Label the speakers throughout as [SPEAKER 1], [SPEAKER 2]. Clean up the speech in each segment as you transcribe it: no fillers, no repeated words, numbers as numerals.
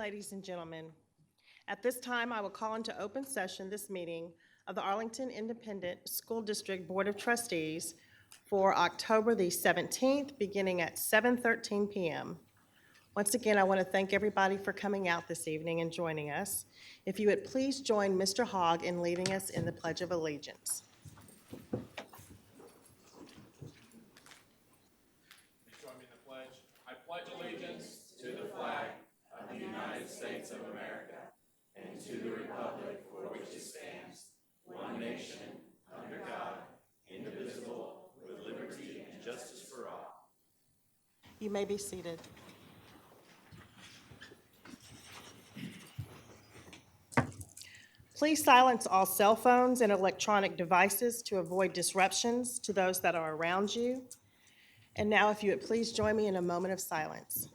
[SPEAKER 1] ladies and gentlemen. At this time, I will call into open session this meeting of the Arlington Independent School District Board of Trustees for October the 17th, beginning at 7:13 p.m. Once again, I want to thank everybody for coming out this evening and joining us. If you would please join Mr. Hogg in leading us in the Pledge of Allegiance.
[SPEAKER 2] Join me in the pledge. I pledge allegiance to the flag of the United States of America and to the republic for which it stands, one nation, under God, indivisible, with liberty and justice for all.
[SPEAKER 1] You may be seated. Please silence all cell phones and electronic devices to avoid disruptions to those that are around you. And now, if you would please join me in a moment of silence.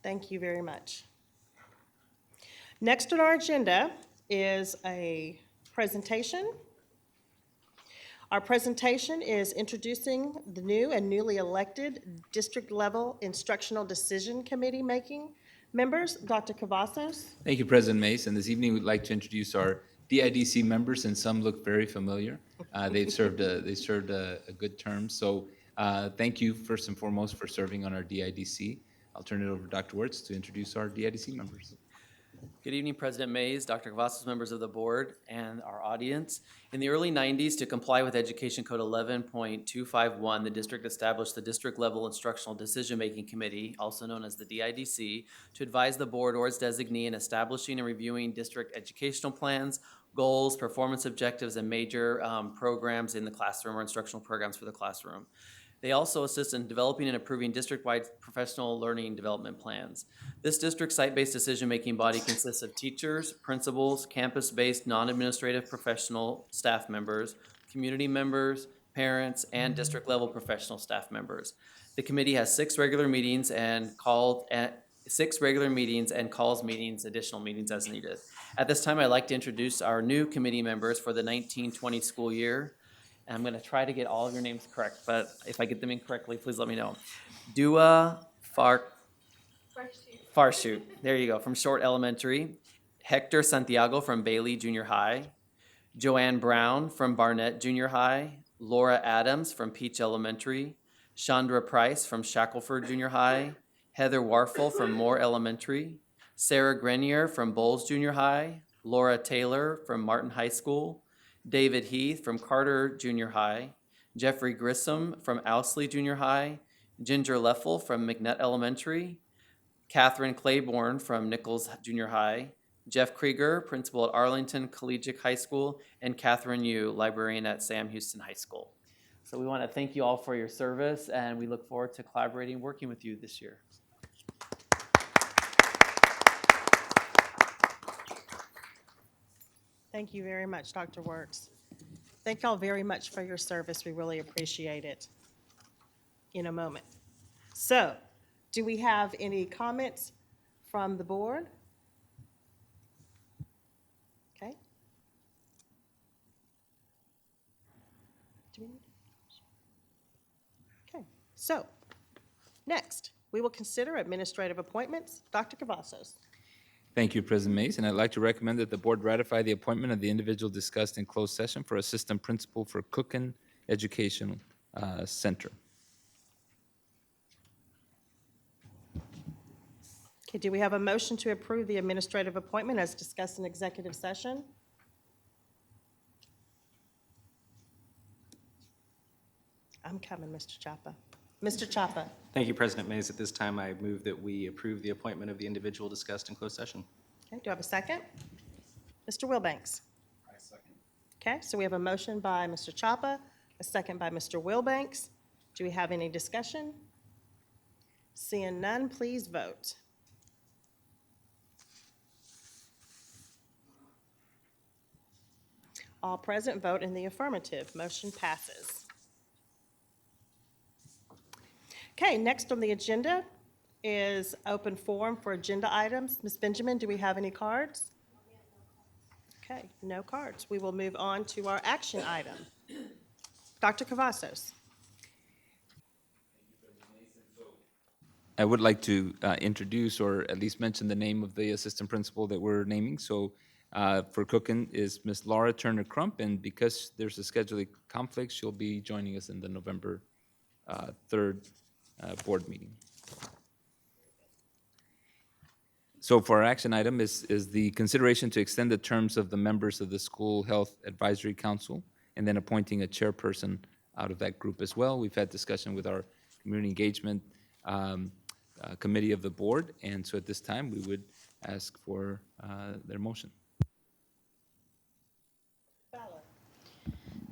[SPEAKER 1] Thank you very much. Next on our agenda is a presentation. Our presentation is introducing the new and newly elected district-level instructional decision committee making members. Dr. Cavazos.
[SPEAKER 3] Thank you, President Mace. And this evening, we'd like to introduce our DIDC members, and some look very familiar. They've served a good term. So thank you, first and foremost, for serving on our DIDC. I'll turn it over to Dr. Wirtz to introduce our DIDC members.
[SPEAKER 4] Good evening, President Mays, Dr. Cavazos, members of the board, and our audience. In the early 90s, to comply with Education Code 11.251, the district established the District-Level Instructional Decision-Making Committee, also known as the DIDC, to advise the board or its designee in establishing and reviewing district educational plans, goals, performance objectives, and major programs in the classroom or instructional programs for the classroom. They also assist in developing and approving district-wide professional learning development plans. This district site-based decision-making body consists of teachers, principals, campus-based non-administrative professional staff members, community members, parents, and district-level professional staff members. The committee has 6 regular meetings and calls meetings, additional meetings as needed. At this time, I'd like to introduce our new committee members for the 1920 school year. And I'm going to try to get all of your names correct, but if I get them incorrectly, please let me know. Dua Farshoot, there you go, from Short Elementary. Hector Santiago from Bailey Junior High. Joanne Brown from Barnett Junior High. Laura Adams from Peach Elementary. Chandra Price from Shackelford Junior High. Heather Warfel from Moore Elementary. Sarah Grenier from Bowles Junior High. Laura Taylor from Martin High School. David Heath from Carter Junior High, Jeffrey Grissom from Owsley Junior High, Ginger Leffel from McNutt Elementary, Catherine Claiborne from Nichols Junior High, Jeff Krieger, principal at Arlington Collegiate High School, and Catherine Yu, librarian at Sam Houston High School. So we want to thank you all for your service, and we look forward to collaborating and working with you this year.
[SPEAKER 1] Thank you very much, Dr. Wirtz. Thank y'all very much for your service. We really appreciate it. In a moment. So, do we have any comments from the board? Okay. Okay, so next, we will consider administrative appointments. Dr. Cavazos.
[SPEAKER 3] Thank you, President Mace, and I'd like to recommend that the board ratify the appointment of the individual discussed in closed session for assistant principal for Cookin Education Center.
[SPEAKER 1] Okay, do we have a motion to approve the administrative appointment as discussed in executive session? I'm coming, Mr. Chapa. Mr. Chapa.
[SPEAKER 5] Thank you, President Mays. At this time, I move that we approve the appointment of the individual discussed in closed session.
[SPEAKER 1] Okay, do I have a second? Mr. Wilbanks.
[SPEAKER 2] I second.
[SPEAKER 1] Okay, so we have a motion by Mr. Chapa, a second by Mr. Wilbanks. Do we have any discussion? Seeing none, please vote. All present vote in the affirmative. Motion passes. Okay, next on the agenda is open forum for agenda items. Ms. Benjamin, do we have any cards? Okay, no cards. We will move on to our action item. Dr. Cavazos.
[SPEAKER 3] I would like to introduce or at least mention the name of the assistant principal that we're naming. So for Cookin is Miss Laura Turner Crump, and because there's a scheduling conflict, she'll be joining us in the November 3rd board meeting. So for our action item is the consideration to extend the terms of the members of the School Health Advisory Council and then appointing a chairperson out of that group as well. We've had discussion with our community engagement committee of the board, and so at this time, we would ask for their motion.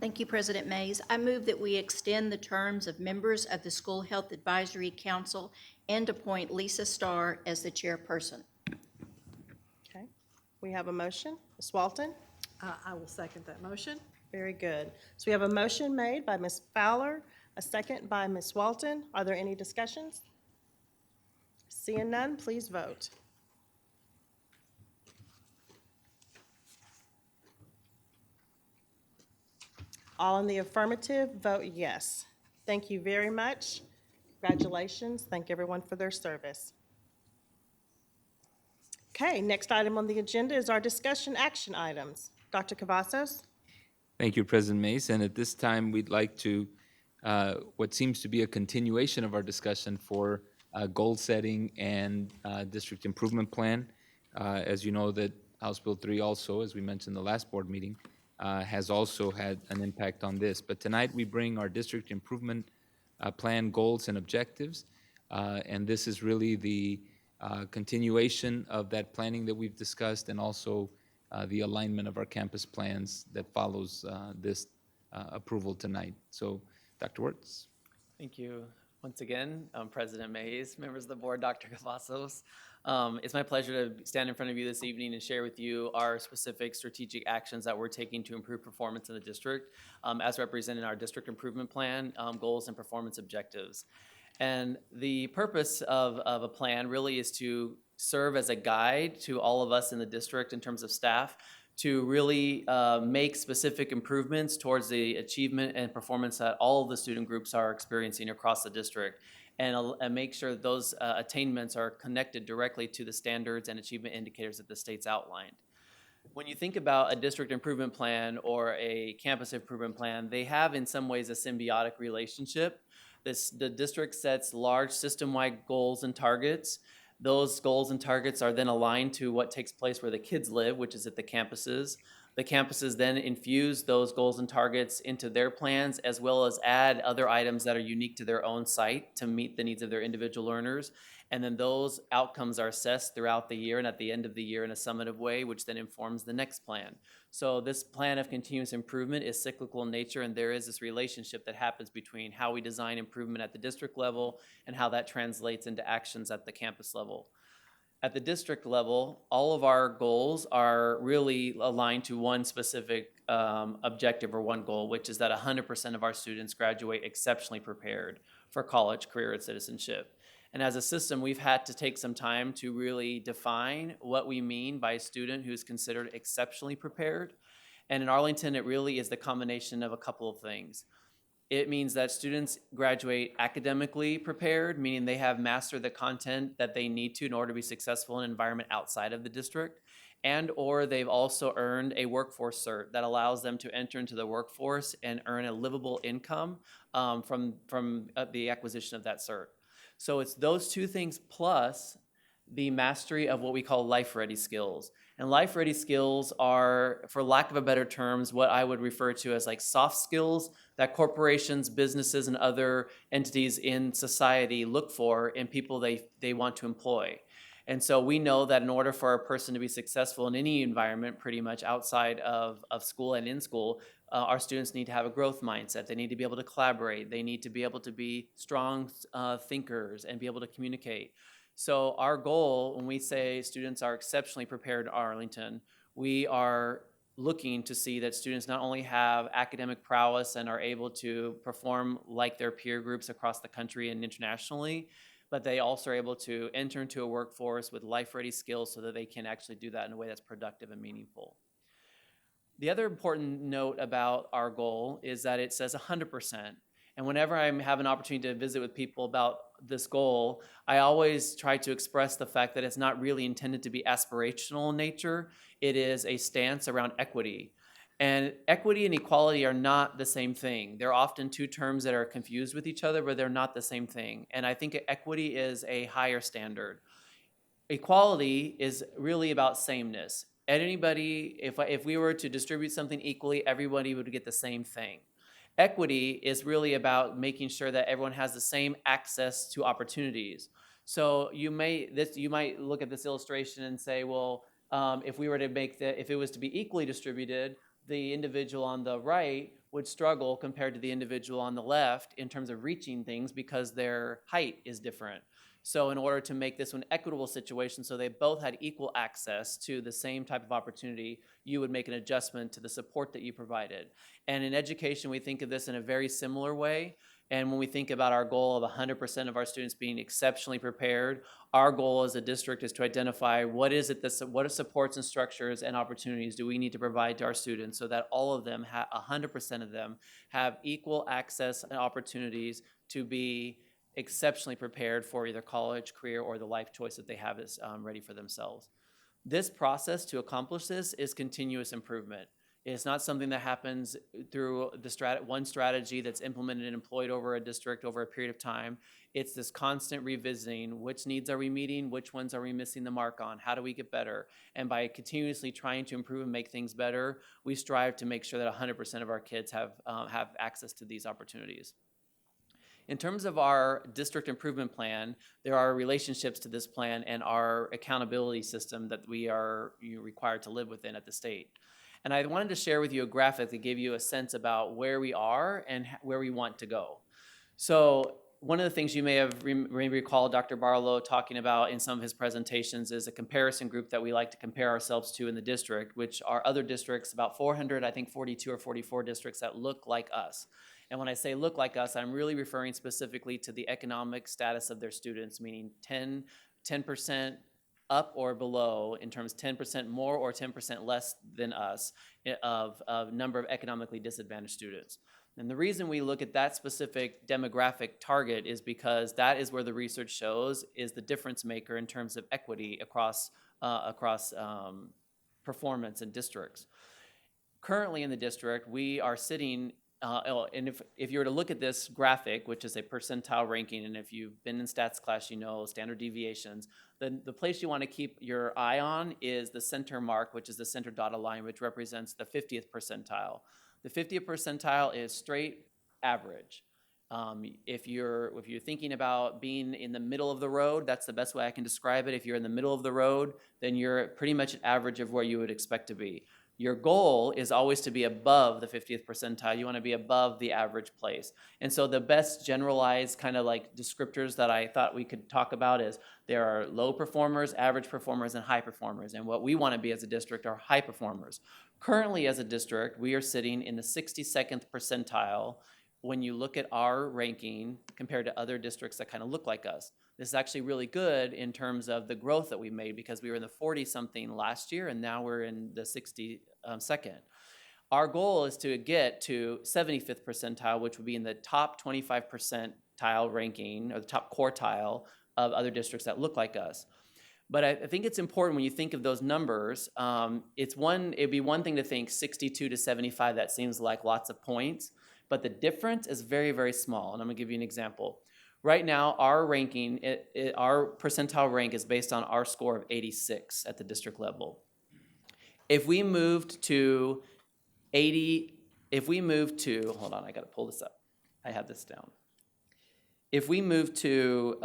[SPEAKER 6] Thank you, President Mays. I move that we extend the terms of members of the School Health Advisory Council and appoint Lisa Starr as the chairperson.
[SPEAKER 1] Okay, we have a motion. Ms. Walton?
[SPEAKER 7] I will second that motion.
[SPEAKER 1] Very good. So we have a motion made by Ms. Fowler, a second by Ms. Walton. Are there any discussions? Seeing none, please vote. All in the affirmative, vote yes. Thank you very much. Congratulations. Thank everyone for their service. Okay, next item on the agenda is our discussion action items. Dr. Cavazos?
[SPEAKER 3] Thank you, President Mays. And at this time, we'd like to, what seems to be a continuation of our discussion for goal setting and district improvement plan. As you know, that House Bill 3 also, as we mentioned in the last board meeting, has also had an impact on this. But tonight, we bring our district improvement plan goals and objectives. And this is really the continuation of that planning that we've discussed and also the alignment of our campus plans that follows this approval tonight. So, Dr. Wertz.
[SPEAKER 4] Thank you. Once again, President Mays, members of the board, Dr. Cavazos. It's my pleasure to stand in front of you this evening and share with you our specific strategic actions that we're taking to improve performance in the district, as represented in our district improvement plan, goals and performance objectives. And the purpose of a plan really is to serve as a guide to all of us in the district in terms of staff to really make specific improvements towards the achievement and performance that all of the student groups are experiencing across the district, and make sure that those attainments are connected directly to the standards and achievement indicators that the state's outlined. When you think about a district improvement plan or a campus improvement plan, they have in some ways a symbiotic relationship. The district sets large system-wide goals and targets. Those goals and targets are then aligned to what takes place where the kids live, which is at the campuses. The campuses then infuse those goals and targets into their plans, as well as add other items that are unique to their own site to meet the needs of their individual learners. And then those outcomes are assessed throughout the year and at the end of the year in a summative way, which then informs the next plan. So this plan of continuous improvement is cyclical in nature, and there is this relationship that happens between how we design improvement at the district level and how that translates into actions at the campus level. At the district level, all of our goals are really aligned to one specific objective or one goal, which is that 100% of our students graduate exceptionally prepared for college, career, and citizenship. And as a system, we've had to take some time to really define what we mean by a student who's considered exceptionally prepared. And in Arlington, it really is the combination of a couple of things. It means that students graduate academically prepared, meaning they have mastered the content that they need to in order to be successful in an environment outside of the district, and or they've also earned a workforce cert that allows them to enter into the workforce and earn a livable income from the acquisition of that cert. So it's those two things plus the mastery of what we call life-ready skills. And life-ready skills are, for lack of a better terms, what I would refer to as like soft skills that corporations, businesses, and other entities in society look for in people they want to employ. And so we know that in order for a person to be successful in any environment, pretty much outside of school and in school, our students need to have a growth mindset. They need to be able to collaborate. They need to be able to be strong thinkers and be able to communicate. So our goal, when we say students are exceptionally prepared in Arlington, we are looking to see that students not only have academic prowess and are able to perform like their peer groups across the country and internationally, but they also are able to enter into a workforce with life-ready skills so that they can actually do that in a way that's productive and meaningful. The other important note about our goal is that it says 100%. And whenever I have an opportunity to visit with people about this goal, I always try to express the fact that it's not really intended to be aspirational in nature. It is a stance around equity. And equity and equality are not the same thing. They're often two terms that are confused with each other, but they're not the same thing. And I think equity is a higher standard. Equality is really about sameness. Anybody, if we were to distribute something equally, everybody would get the same thing. Equity is really about making sure that everyone has the same access to opportunities. So you might look at this illustration and say, well, if it was to be equally distributed, the individual on the right would struggle compared to the individual on the left in terms of reaching things because their height is different. So in order to make this an equitable situation so they both had equal access to the same type of opportunity, you would make an adjustment to the support that you provided. And in education, we think of this in a very similar way. And when we think about our goal of 100% of our students being exceptionally prepared, our goal as a district is to identify what are supports and structures and opportunities do we need to provide to our students so that all of them, 100% of them, have equal access and opportunities to be exceptionally prepared for either college, career, or the life choice that they have is ready for themselves. This process to accomplish this is continuous improvement. It's not something that happens through one strategy that's implemented and employed over a district over a period of time. It's this constant revisiting. Which needs are we meeting? Which ones are we missing the mark on? How do we get better? And by continuously trying to improve and make things better, we strive to make sure that 100% of our kids have access to these opportunities. In terms of our district improvement plan, there are relationships to this plan and our accountability system that we are required to live within at the state. And I wanted to share with you a graphic that gave you a sense about where we are and where we want to go. So one of the things you may have recalled Dr. Barlow talking about in some of his presentations is a comparison group that we like to compare ourselves to in the district, which are other districts, about 400, I think 42 or 44 districts that look like us. And when I say look like us, I'm really referring specifically to the economic status of their students, meaning 10% up or below in terms of 10% more or 10% less than us of number of economically disadvantaged students. And the reason we look at that specific demographic target is because that is where the research shows is the difference maker in terms of equity across performance in districts. Currently in the district, we are sitting and if you were to look at this graphic, which is a percentile ranking, and if you've been in stats class, you know standard deviations, then the place you want to keep your eye on is the center mark, which is the center dotted line, which represents the 50th percentile. The 50th percentile is straight average. If you're thinking about being in the middle of the road, that's the best way I can describe it. If you're in the middle of the road, then you're pretty much an average of where you would expect to be. Your goal is always to be above the 50th percentile. You want to be above the average place. And so the best generalized kind of like descriptors that I thought we could talk about is there are low performers, average performers, and high performers. And what we want to be as a district are high performers. Currently as a district, we are sitting in the 62nd percentile when you look at our ranking compared to other districts that kind of look like us. This is actually really good in terms of the growth that we made because we were in the 40-something last year and now we're in the 62nd. Our goal is to get to 75th percentile, which would be in the top 25 percentile ranking or the top quartile of other districts that look like us. But I think it's important when you think of those numbers, it'd be one thing to think 62 to 75, that seems like lots of points, but the difference is very, very small. And I'm gonna give you an example. Right now, our ranking, our percentile rank is based on our score of 86 at the district level. If we moved to hold on, I gotta pull this up. I have this down. If we move to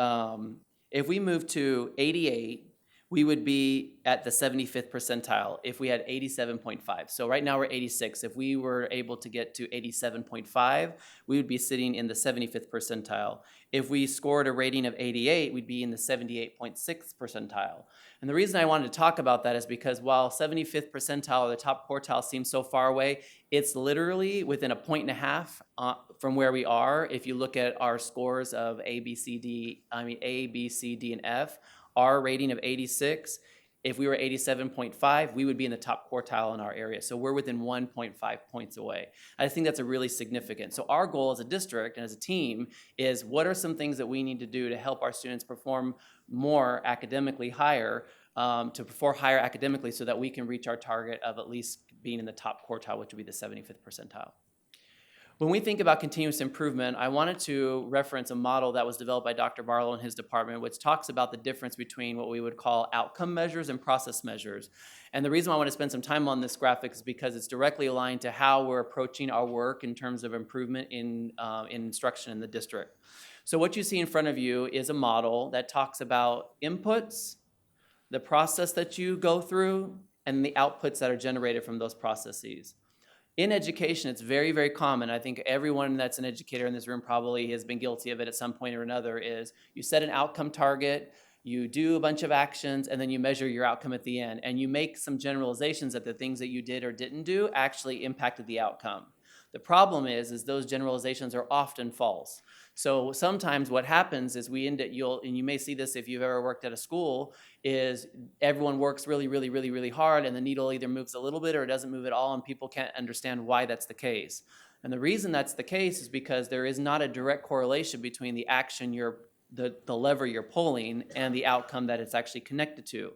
[SPEAKER 4] 88, we would be at the 75th percentile if we had 87.5. So right now we're 86. If we were able to get to 87.5, we would be sitting in the 75th percentile. If we scored a rating of 88, we'd be in the 78.6th percentile. And the reason I wanted to talk about that is because while 75th percentile or the top quartile seems so far away, it's literally within a 1.5 from where we are. If you look at our scores of A, B, C, D, and F, our rating of 86, if we were 87.5, we would be in the top quartile in our area. So we're within 1.5 points away. I think that's a really significant. So our goal as a district and as a team is what are some things that we need to do to help our students perform more academically higher, to perform higher academically so that we can reach our target of at least being in the top quartile, which would be the 75th percentile. When we think about continuous improvement, I wanted to reference a model that was developed by Dr. Barlow and his department, which talks about the difference between what we would call outcome measures and process measures. And the reason why I want to spend some time on this graphic is because it's directly aligned to how we're approaching our work in terms of improvement in instruction in the district. So what you see in front of you is a model that talks about inputs, the process that you go through, and the outputs that are generated from those processes. In education, it's very, very common. I think everyone that's an educator in this room probably has been guilty of it at some point or another, is you set an outcome target, you do a bunch of actions, and then you measure your outcome at the end. And you make some generalizations that the things that you did or didn't do actually impacted the outcome. The problem is those generalizations are often false. So sometimes what happens is we end up, and you may see this if you've ever worked at a school, is everyone works really, really, really, really hard, and the needle either moves a little bit or it doesn't move at all, and people can't understand why that's the case. And the reason that's the case is because there is not a direct correlation between the action the lever you're pulling and the outcome that it's actually connected to.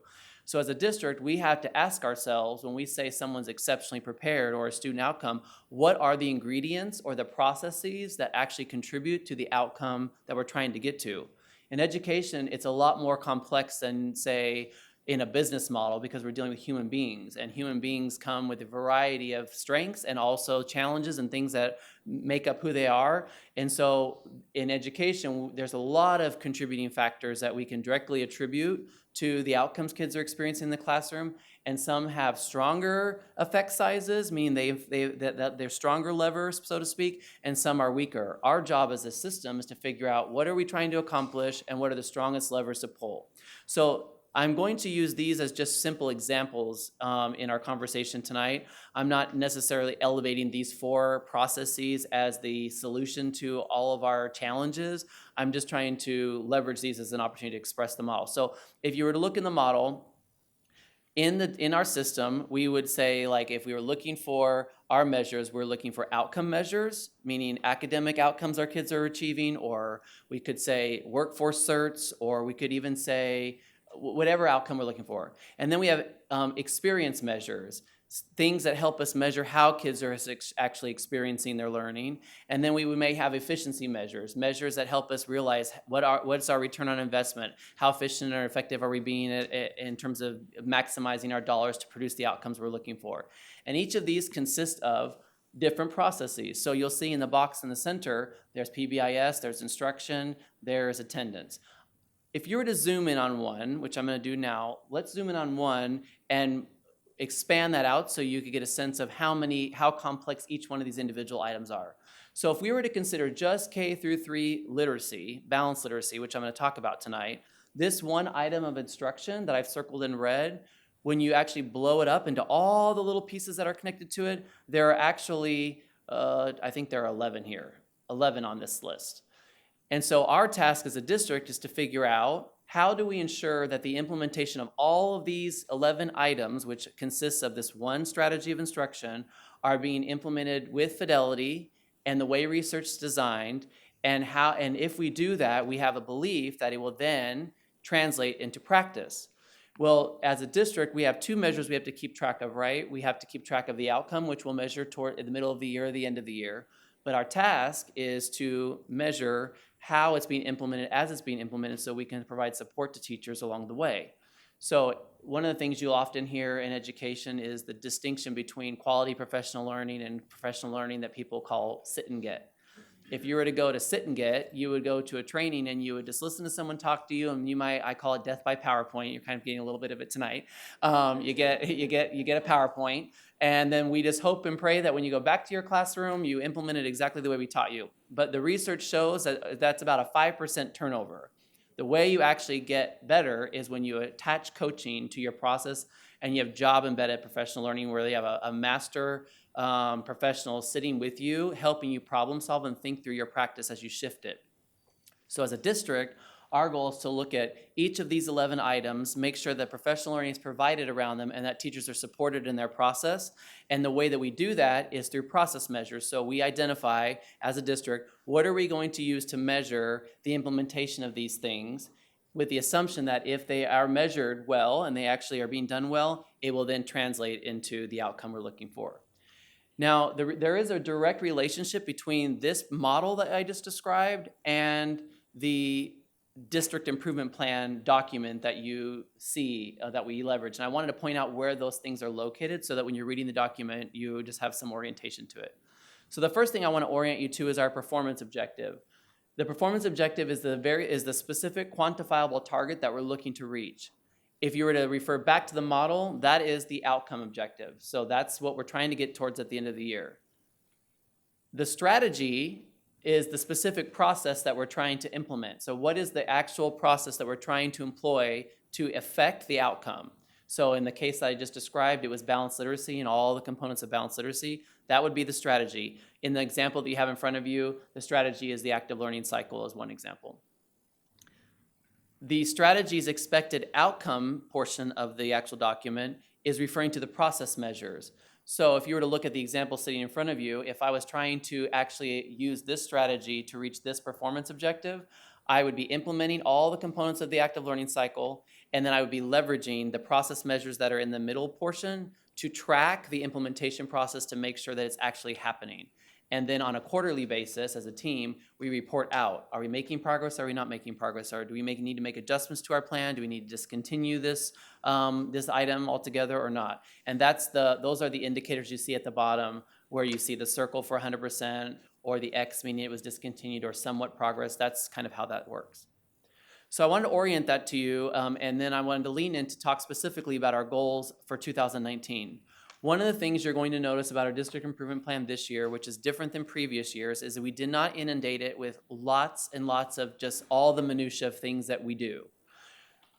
[SPEAKER 4] So as a district, we have to ask ourselves, when we say someone's exceptionally prepared or a student outcome, what are the ingredients or the processes that actually contribute to the outcome that we're trying to get to? In education, it's a lot more complex than, say, in a business model, because we're dealing with human beings, and human beings come with a variety of strengths and also challenges and things that make up who they are. And so in education, there's a lot of contributing factors that we can directly attribute to the outcomes kids are experiencing in the classroom, and some have stronger effect sizes, meaning they're stronger levers, so to speak, and some are weaker. Our job as a system is to figure out what are we trying to accomplish and what are the strongest levers to pull. So I'm going to use these as just simple examples in our conversation tonight. I'm not necessarily elevating these 4 processes as the solution to all of our challenges. I'm just trying to leverage these as an opportunity to express the model. So if you were to look in the model, in our system, we would say, like, if we were looking for our measures, we're looking for outcome measures, meaning academic outcomes our kids are achieving, or we could say workforce certs, or we could even say whatever outcome we're looking for. And then we have experience measures, things that help us measure how kids are actually experiencing their learning. And then we may have efficiency measures that help us realize what's our return on investment, how efficient or effective are we being in terms of maximizing our dollars to produce the outcomes we're looking for. And each of these consist of different processes. So you'll see in the box in the center, there's PBIS, there's instruction, there's attendance. If you were to zoom in on one, which I'm going to do now, let's zoom in on one and expand that out so you could get a sense of how complex each one of these individual items are. So if we were to consider just K through 3 literacy, balanced literacy, which I'm going to talk about tonight, this one item of instruction that I've circled in red, when you actually blow it up into all the little pieces that are connected to it, there are actually, I think there are 11 here, 11 on this list. And so our task as a district is to figure out, how do we ensure that the implementation of all of these 11 items, which consists of this one strategy of instruction, are being implemented with fidelity and the way research is designed, and if we do that, we have a belief that it will then translate into practice. Well, as a district, we have 2 measures we have to keep track of, right? We have to keep track of the outcome, which we'll measure toward in the middle of the year or the end of the year. But our task is to measure how it's being implemented as it's being implemented, so we can provide support to teachers along the way. So one of the things you'll often hear in education is the distinction between quality professional learning and professional learning that people call sit and get. If you were to go to sit and get, you would go to a training and you would just listen to someone talk to you, and you might, I call it death by PowerPoint. You're kind of getting a little bit of it tonight. You get a PowerPoint, and then we just hope and pray that when you go back to your classroom, you implement it exactly the way we taught you. But the research shows that that's about a 5% turnover. The way you actually get better is when you attach coaching to your process and you have job-embedded professional learning where they have a master professional sitting with you, helping you problem solve and think through your practice as you shift it. So as a district, our goal is to look at each of these 11 items, make sure that professional learning is provided around them and that teachers are supported in their process. And the way that we do that is through process measures. So we identify as a district, what are we going to use to measure the implementation of these things, with the assumption that if they are measured well and they actually are being done well, it will then translate into the outcome we're looking for. Now, there is a direct relationship between this model that I just described and the district improvement plan document that you see that we leverage. And I wanted to point out where those things are located so that when you're reading the document, you just have some orientation to it. So the first thing I want to orient you to is our performance objective. The performance objective is the specific quantifiable target that we're looking to reach. If you were to refer back to the model, that is the outcome objective. So that's what we're trying to get towards at the end of the year. The strategy is the specific process that we're trying to implement. So what is the actual process that we're trying to employ to affect the outcome? So in the case that I just described, it was balanced literacy and all the components of balanced literacy. That would be the strategy. In the example that you have in front of you, the strategy is the active learning cycle as one example. The strategy's expected outcome portion of the actual document is referring to the process measures. So if you were to look at the example sitting in front of you, if I was trying to actually use this strategy to reach this performance objective, I would be implementing all the components of the active learning cycle, and then I would be leveraging the process measures that are in the middle portion to track the implementation process to make sure that it's actually happening. And then on a quarterly basis, as a team, we report out. Are we making progress? Are we not making progress? Or do we need to make adjustments to our plan? Do we need to discontinue this item altogether or not? And those are the indicators you see at the bottom, where you see the circle for 100% or the X meaning it was discontinued or somewhat progress. That's kind of how that works. So I wanted to orient that to you, and then I wanted to lean in to talk specifically about our goals for 2019. One of the things you're going to notice about our district improvement plan this year, which is different than previous years, is that we did not inundate it with lots and lots of just all the minutia of things that we do.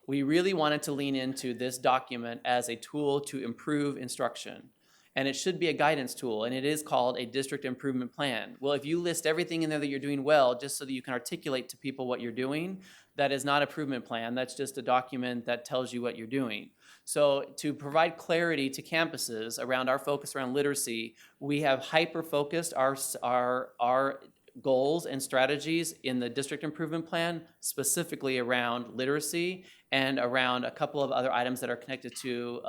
[SPEAKER 4] We really wanted to lean into this document as a tool to improve instruction. And it should be a guidance tool, and it is called a district improvement plan. Well, if you list everything in there that you're doing well, just so that you can articulate to people what you're doing, that is not an improvement plan. That's just a document that tells you what you're doing. So to provide clarity to campuses around our focus around literacy, we have hyper-focused our goals and strategies in the district improvement plan, specifically around literacy and around a couple of other items that are connected to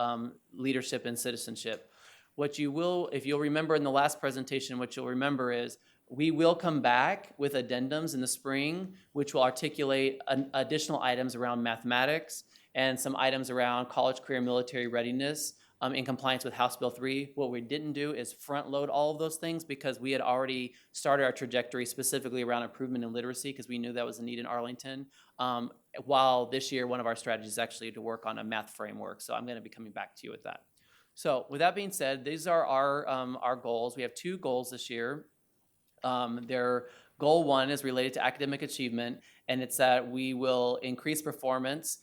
[SPEAKER 4] leadership and citizenship. What you will, if you'll remember in the last presentation, what you'll remember is we will come back with addendums in the spring, which will articulate additional items around mathematics and some items around college, career, military readiness in compliance with House Bill 3. What we didn't do is front load all of those things because we had already started our trajectory specifically around improvement in literacy because we knew that was a need in Arlington. While this year, one of our strategies is actually to work on a math framework. So I'm going to be coming back to you with that. So with that being said, these are our goals. We have 2 goals this year. Their goal 1 is related to academic achievement, and it's that we will increase performance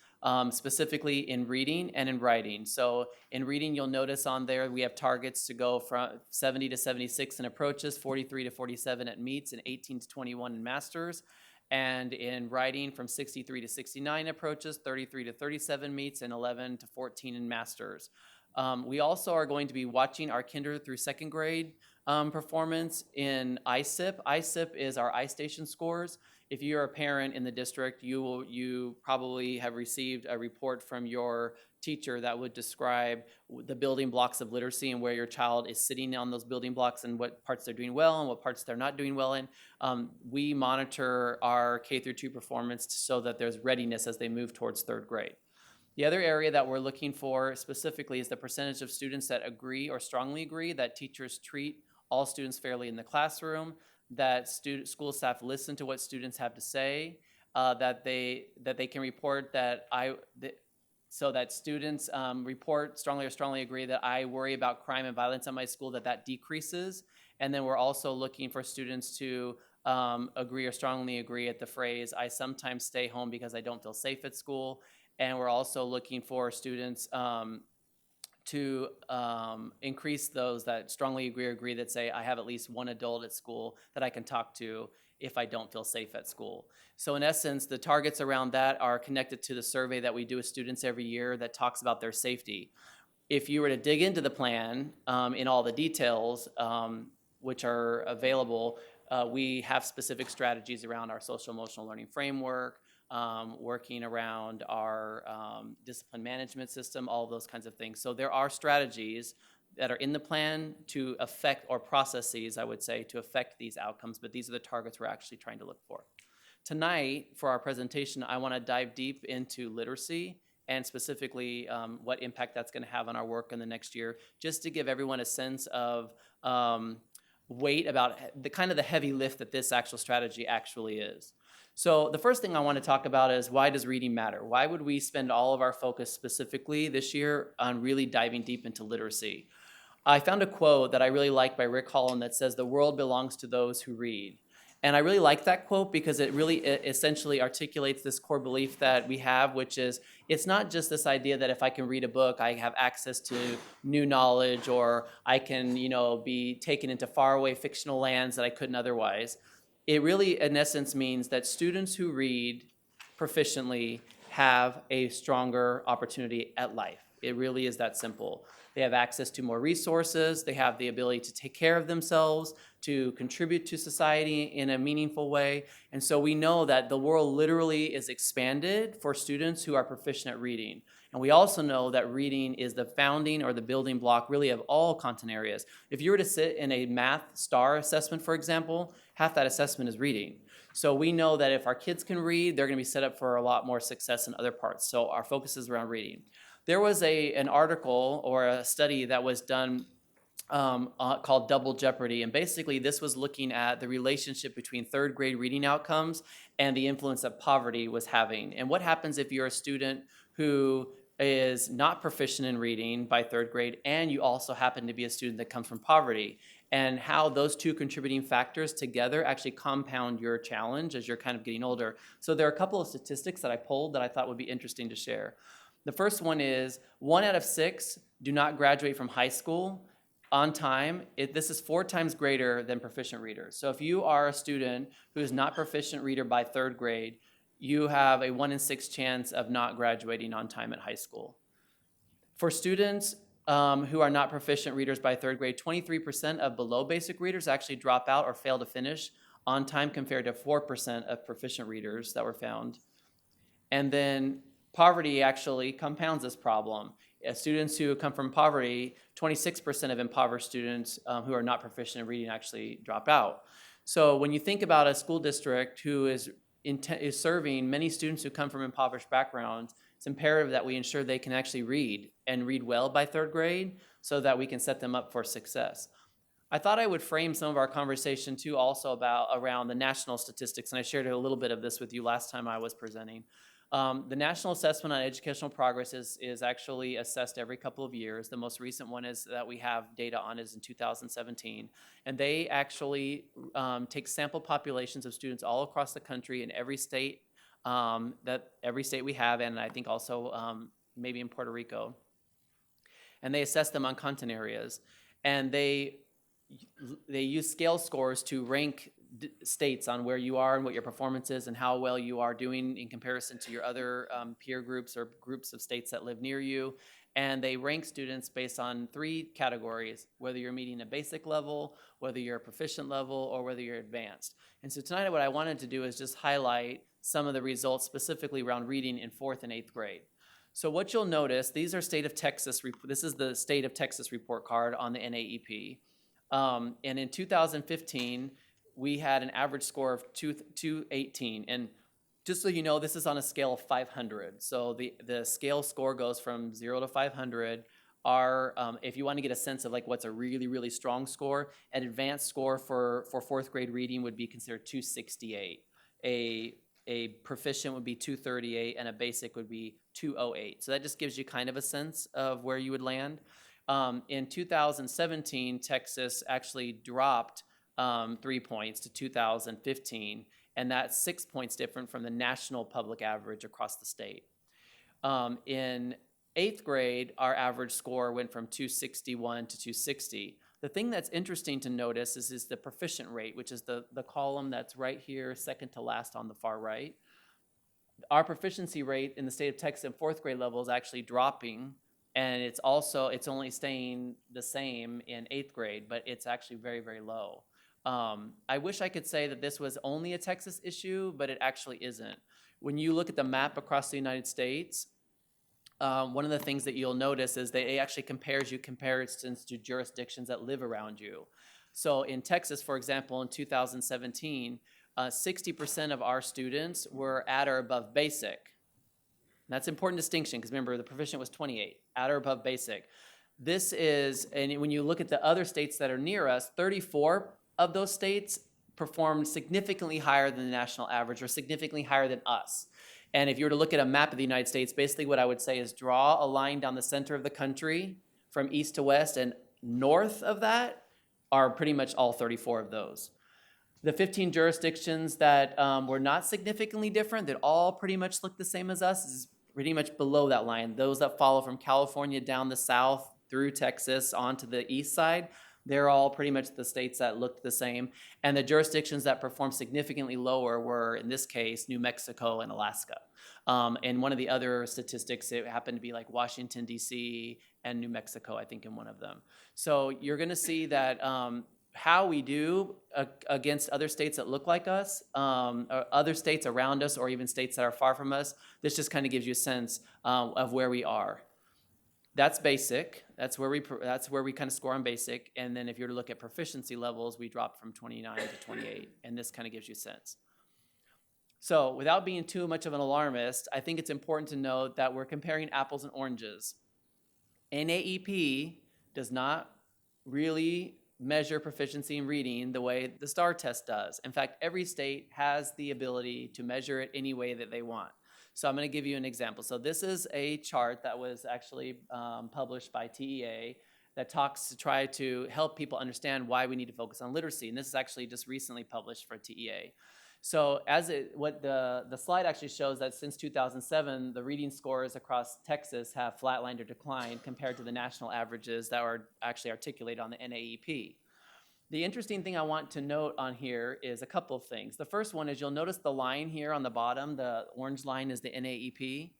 [SPEAKER 4] specifically in reading and in writing. So in reading, you'll notice on there we have targets to go from 70 to 76 in approaches, 43 to 47 at meets, and 18 to 21 in masters. And in writing, from 63 to 69 approaches, 33 to 37 meets, and 11 to 14 in masters. We also are going to be watching our kinder through 2nd grade performance in ISIP. ISIP is our iStation scores. If you're a parent in the district, you probably have received a report from your teacher that would describe the building blocks of literacy and where your child is sitting on those building blocks and what parts they're doing well and what parts they're not doing well in. We monitor our K through 2 performance so that there's readiness as they move towards 3rd grade. The other area that we're looking for specifically is the percentage of students that agree or strongly agree that teachers treat all students fairly in the classroom. that school staff listen to what students have to say, that they can report so that students report strongly agree that I worry about crime and violence at my school, that decreases. And then we're also looking for students to agree or strongly agree at the phrase, I sometimes stay home because I don't feel safe at school. And we're also looking for students to increase those that strongly agree that say, I have at least one adult at school that I can talk to if I don't feel safe at school. So in essence, the targets around that are connected to the survey that we do with students every year that talks about their safety. If you were to dig into the plan in all the details, which are available, we have specific strategies around our social emotional learning framework, working around our discipline management system, all of those kinds of things. So there are strategies that are in the plan to affect, or processes, I would say, to affect these outcomes, but these are the targets we're actually trying to look for. Tonight, for our presentation, I want to dive deep into literacy and specifically what impact that's going to have on our work in the next year, just to give everyone a sense of weight about the kind of the heavy lift that this actual strategy actually is. So the first thing I want to talk about is, why does reading matter? Why would we spend all of our focus specifically this year on really diving deep into literacy? I found a quote that I really like by Rick Holland that says, the world belongs to those who read. And I really like that quote because it essentially articulates this core belief that we have, which is, it's not just this idea that if I can read a book, I have access to new knowledge, or I can, be taken into faraway fictional lands that I couldn't otherwise. It really, in essence, means that students who read proficiently have a stronger opportunity at life. It really is that simple. They have access to more resources. They have the ability to take care of themselves, to contribute to society in a meaningful way. And so we know that the world literally is expanded for students who are proficient at reading. And we also know that reading is the founding or the building block really of all content areas. If you were to sit in a math STAR assessment, for example, half that assessment is reading. So we know that if our kids can read, they're going to be set up for a lot more success in other parts. So our focus is around reading. There was an article or a study that was done called Double Jeopardy. And basically this was looking at the relationship between third grade reading outcomes and the influence that poverty was having. And what happens if you're a student who is not proficient in reading by third grade, and you also happen to be a student that comes from poverty, and how those two contributing factors together actually compound your challenge as you're kind of getting older. So there are a couple of statistics that I pulled that I thought would be interesting to share. The first one is 1 out of 6 do not graduate from high school on time. This is 4 times greater than proficient readers. So if you are a student who is not proficient reader by third grade, you have a 1 in 6 chance of not graduating on time at high school. For students who are not proficient readers by third grade, 23% of below basic readers actually drop out or fail to finish on time, compared to 4% of proficient readers that were found. And then poverty actually compounds this problem. Students who come from poverty, 26% of impoverished students who are not proficient in reading actually drop out. So when you think about a school district who is serving many students who come from impoverished backgrounds, it's imperative that we ensure they can actually read and read well by third grade so that we can set them up for success. I thought I would frame some of our conversation too also around the national statistics, and I shared a little bit of this with you last time I was presenting. The National Assessment on Educational Progress is actually assessed every couple of years. The most recent one is that we have data on is in 2017. And they actually take sample populations of students all across the country in every state we have, and I think also maybe in Puerto Rico. And they assess them on content areas. And they use scale scores to rank states on where you are and what your performance is and how well you are doing in comparison to your other peer groups or groups of states that live near you. And they rank students based on 3 categories: whether you're meeting a basic level, whether you're a proficient level, or whether you're advanced. And so tonight what I wanted to do is just highlight some of the results specifically around reading in 4th and 8th grade. So what you'll notice, these are this is the State of Texas report card on the NAEP. And in 2015, we had an average score of 218. And just so you know, this is on a scale of 500. So the scale score goes from 0 to 500. if you want to get a sense of like what's a really, really strong score, an advanced score for fourth grade reading would be considered 268. A proficient would be 238, and a basic would be 208. So that just gives you kind of a sense of where you would land. In 2017, Texas actually dropped 3 points to 2015, and that's 6 points different from the national public average across the state. In 8th grade, our average score went from 261 to 260. The thing that's interesting to notice is the proficient rate, which is the column that's right here, second to last on the far right. Our proficiency rate in the state of Texas in 4th grade level is actually dropping, and it's only staying the same in 8th grade, but it's actually very, very low. I wish I could say that this was only a Texas issue, but it actually isn't. When you look at the map across the United States, one of the things that you'll notice is that it actually compares you comparisons to jurisdictions that live around you. So in Texas, for example, in 2017, 60% of our students were at or above basic. And that's an important distinction because remember, the proficient was 28, at or above basic. This is, and when you look at the other states that are near us, 34 of those states performed significantly higher than the national average or significantly higher than us. And if you were to look at a map of the United States, basically what I would say is draw a line down the center of the country from east to west, and north of that are pretty much all 34 of those. The 15 jurisdictions that were not significantly different, that all pretty much look the same as us, is pretty much below that line. Those that follow from California down the south through Texas onto the east side, they're all pretty much the states that looked the same. And the jurisdictions that performed significantly lower were, in this case, New Mexico and Alaska. And one of the other statistics, it happened to be like Washington, D.C. and New Mexico, I think, in one of them. So you're going to see that how we do against other states that look like us, or other states around us, or even states that are far from us, this just kind of gives you a sense of where we are. That's basic. That's where we kind of score on basic. And then if you were to look at proficiency levels, we dropped from 29 to 28. And this kind of gives you a sense. So without being too much of an alarmist, I think it's important to note that we're comparing apples and oranges. NAEP does not really measure proficiency in reading the way the STAR test does. In fact, every state has the ability to measure it any way that they want. So I'm going to give you an example. So this is a chart that was actually published by TEA that talks to try to help people understand why we need to focus on literacy. And this is actually just recently published for TEA. So what the slide actually shows that since 2007, the reading scores across Texas have flatlined or declined compared to the national averages that are actually articulated on the NAEP. The interesting thing I want to note on here is a couple of things. The first one is you'll notice the line here on the bottom, the orange line is the NAEP,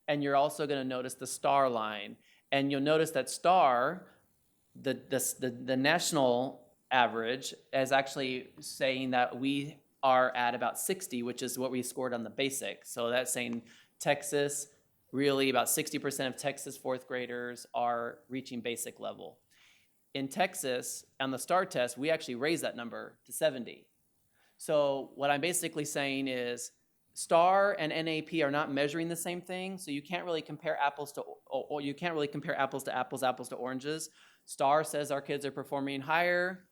[SPEAKER 4] and you're also going to notice the STAR line. And you'll notice that STAR, the national average, is actually saying that we are at about 60, which is what we scored on the basic. So that's saying Texas, really about 60% of Texas fourth graders are reaching basic level. In Texas, on the STAR test, we actually raised that number to 70. So what I'm basically saying is STAR and NAP are not measuring the same thing, so you can't really compare apples to, or you can't really compare apples to oranges. STAR says our kids are performing higher.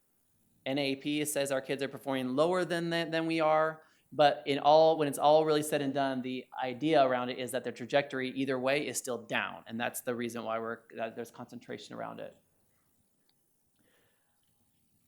[SPEAKER 4] NAP says our kids are performing lower than we are. But when it's all really said and done, the idea around it is that the trajectory either way is still down, and that's the reason why there's concentration around it.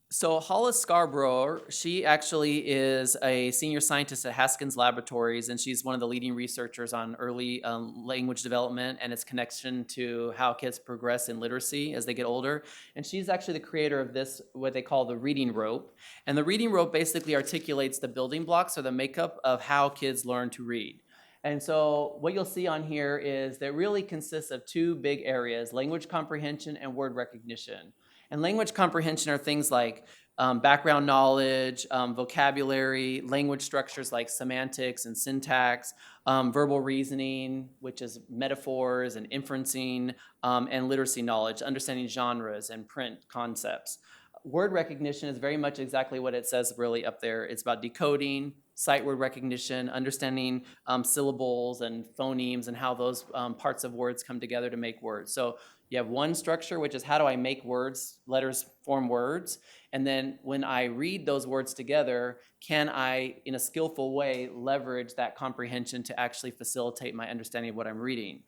[SPEAKER 4] So Hollis Scarborough, she actually is a senior scientist at Haskins Laboratories, and she's one of the leading researchers on early language development and its connection to how kids progress in literacy as they get older. And she's actually the creator of this, what they call the reading rope. And the reading rope basically articulates the building blocks or the makeup of how kids learn to read. And so what you'll see on here is that it really consists of two big areas, language comprehension and word recognition. And language comprehension are things like background knowledge, vocabulary, language structures like semantics and syntax, verbal reasoning, which is metaphors and inferencing, and literacy knowledge, understanding genres and print concepts. Word recognition is very much exactly what it says really up there. It's about decoding, sight word recognition, understanding syllables and phonemes and how those parts of words come together to make words. So you have one structure, which is how do I make words, letters form words, and then when I read those words together, can I, in a skillful way, leverage that comprehension to actually facilitate my understanding of what I'm reading.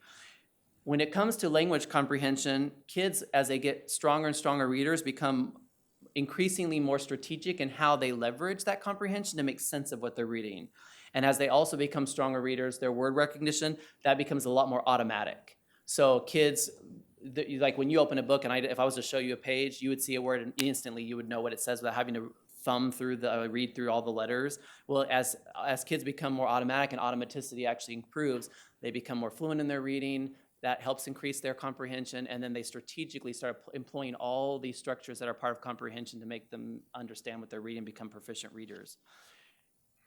[SPEAKER 4] When it comes to language comprehension, kids, as they get stronger and stronger readers, become increasingly more strategic in how they leverage that comprehension to make sense of what they're reading. And as they also become stronger readers, their word recognition, that becomes a lot more automatic. So kids, like when you open a book and if I was to show you a page, you would see a word and instantly you would know what it says without having to read through all the letters. Well, as kids become more automatic and automaticity actually improves, they become more fluent in their reading. That helps increase their comprehension, and then they strategically start employing all these structures that are part of comprehension to make them understand what they're reading and become proficient readers.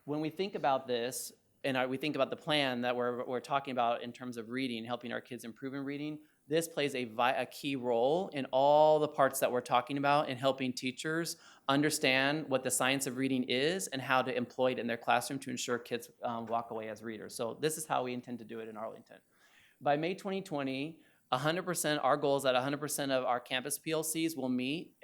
[SPEAKER 4] When we think about this, and we think about the plan that we're talking about in terms of reading, helping our kids improve in reading, this plays a key role in all the parts that we're talking about in helping teachers understand what the science of reading is and how to employ it in their classroom to ensure kids walk away as readers. So this is how we intend to do it in Arlington. By May 2020, 100%, our goal is that 100% of our campus PLCs will meet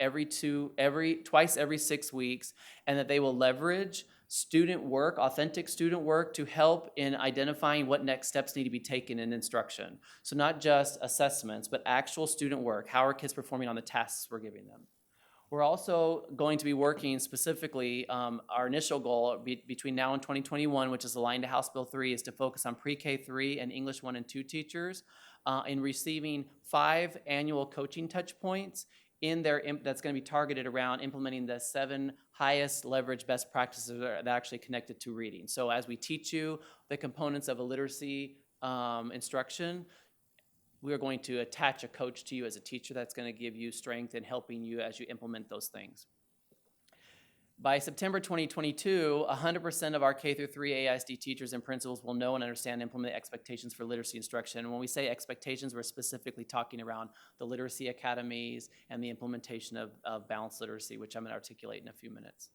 [SPEAKER 4] twice every 6 weeks, and that they will leverage student work, authentic student work, to help in identifying what next steps need to be taken in instruction. So not just assessments, but actual student work. How are kids performing on the tasks we're giving them? We're also going to be working specifically, our initial goal between now and 2021, which is aligned to House Bill 3, is to focus on pre-K 3 and English 1 and 2 teachers in receiving 5 annual coaching touch points that's going to be targeted around implementing the 7 highest leverage best practices that are actually connected to reading. So as we teach you the components of a literacy instruction, we are going to attach a coach to you as a teacher that's going to give you strength and helping you as you implement those things. By September 2022, 100% of our K through 3 AISD teachers and principals will know and understand and implement expectations for literacy instruction. And when we say expectations, we're specifically talking around the literacy academies and the implementation of balanced literacy, which I'm going to articulate in a few minutes.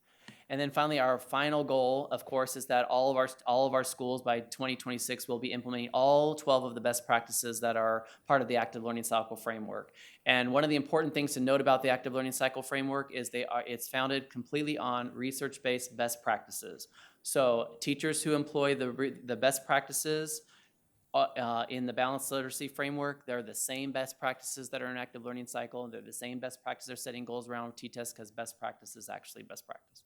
[SPEAKER 4] And then finally, our final goal, of course, is that all of our schools by 2026 will be implementing all 12 of the best practices that are part of the Active Learning Cycle Framework. And one of the important things to note about the Active Learning Cycle Framework is it's founded completely on research-based best practices. So teachers who employ the best practices in the balanced literacy framework, they're the same best practices that are in Active Learning Cycle, and they're the same best practices they're setting goals around T-test, because best practice is actually best practice.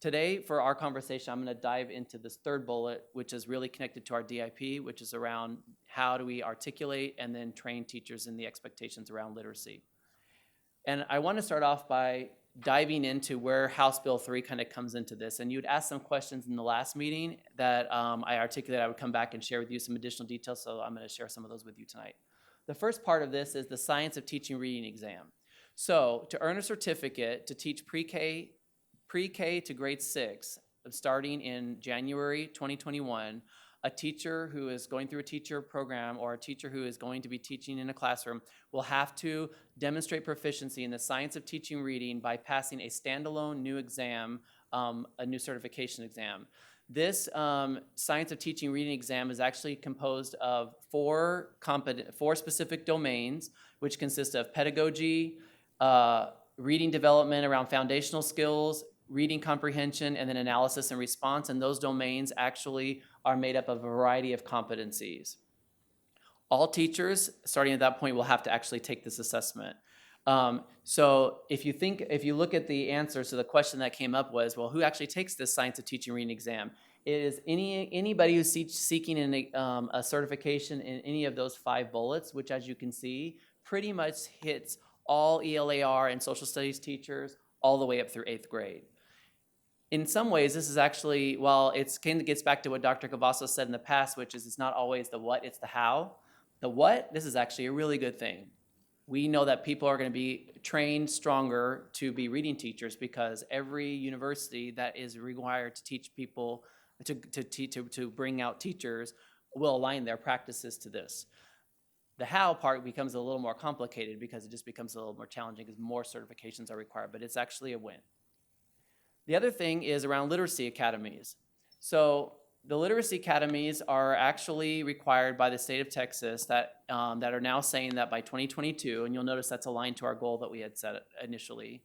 [SPEAKER 4] Today, for our conversation, I'm going to dive into this third bullet, which is really connected to our DIP, which is around how do we articulate and then train teachers in the expectations around literacy. And I want to start off by diving into where House Bill 3 kind of comes into this. And you'd asked some questions in the last meeting that I articulated. I would come back and share with you some additional details, so I'm going to share some of those with you tonight. The first part of this is the Science of Teaching Reading exam. So to earn a certificate to teach pre-K to grade 6, starting in January 2021, a teacher who is going through a teacher program or a teacher who is going to be teaching in a classroom will have to demonstrate proficiency in the science of teaching reading by passing a standalone new exam, a new certification exam. This science of teaching reading exam is actually composed of 4 specific domains, which consist of pedagogy, reading development around foundational skills, reading comprehension, and then analysis and response, and those domains actually are made up of a variety of competencies. All teachers, starting at that point, will have to actually take this assessment. So if you look at the answer, so the question that came up was, well, who actually takes this Science of Teaching Reading exam? It is anybody who's seeking a certification in any of those 5 bullets, which, as you can see, pretty much hits all ELAR and social studies teachers all the way up through 8th grade. In some ways, this is actually, while it kind of gets back to what Dr. Cavazos said in the past, which is it's not always the what, it's the how. The what, this is actually a really good thing. We know that people are going to be trained stronger to be reading teachers because every university that is required to teach people, to bring out teachers, will align their practices to this. The how part becomes a little more complicated because it just becomes a little more challenging because more certifications are required, but it's actually a win. The other thing is around literacy academies. So the literacy academies are actually required by the state of Texas that are now saying that by 2022, and you'll notice that's aligned to our goal that we had set initially,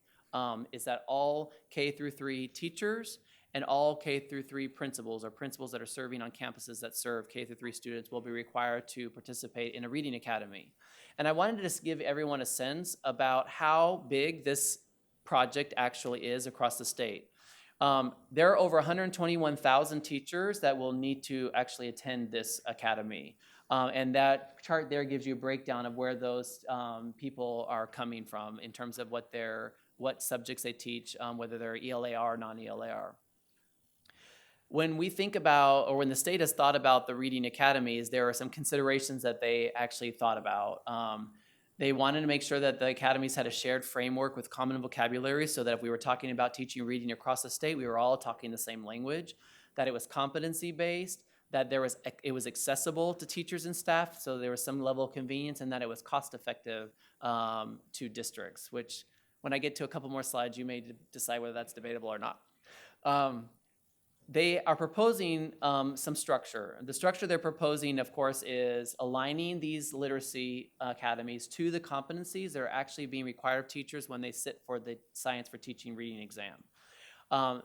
[SPEAKER 4] is that all K through 3 teachers and all K through 3 principals or principals that are serving on campuses that serve K through 3 students will be required to participate in a reading academy. And I wanted to just give everyone a sense about how big this project actually is across the state. There are over 121,000 teachers that will need to actually attend this academy. And that chart there gives you a breakdown of where those people are coming from in terms of what subjects they teach, whether they're ELAR or non-ELAR. When we think about, or when the state has thought about the reading academies, there are some considerations that they actually thought about. They wanted to make sure that the academies had a shared framework with common vocabulary so that if we were talking about teaching reading across the state, we were all talking the same language, that it was competency-based, that it was accessible to teachers and staff, so there was some level of convenience, and that it was cost-effective to districts, which when I get to a couple more slides, you may decide whether that's debatable or not. They are proposing some structure. The structure they're proposing, of course, is aligning these literacy academies to the competencies that are actually being required of teachers when they sit for the Science for Teaching Reading exam.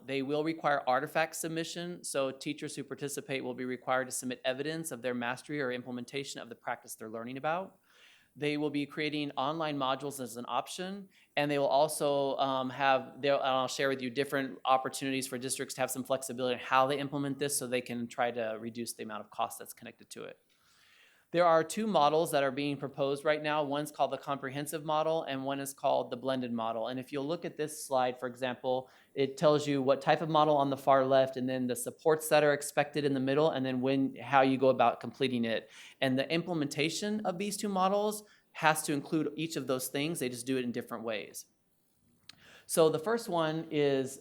[SPEAKER 4] They will require artifact submission, so teachers who participate will be required to submit evidence of their mastery or implementation of the practice they're learning about. They will be creating online modules as an option, and they will also I'll share with you different opportunities for districts to have some flexibility in how they implement this so they can try to reduce the amount of cost that's connected to it. There are 2 models that are being proposed right now. One's called the comprehensive model, and one is called the blended model. And if you'll look at this slide, for example, it tells you what type of model on the far left, and then the supports that are expected in the middle, and then how you go about completing it. And the implementation of these 2 models has to include each of those things. They just do it in different ways. So the first one is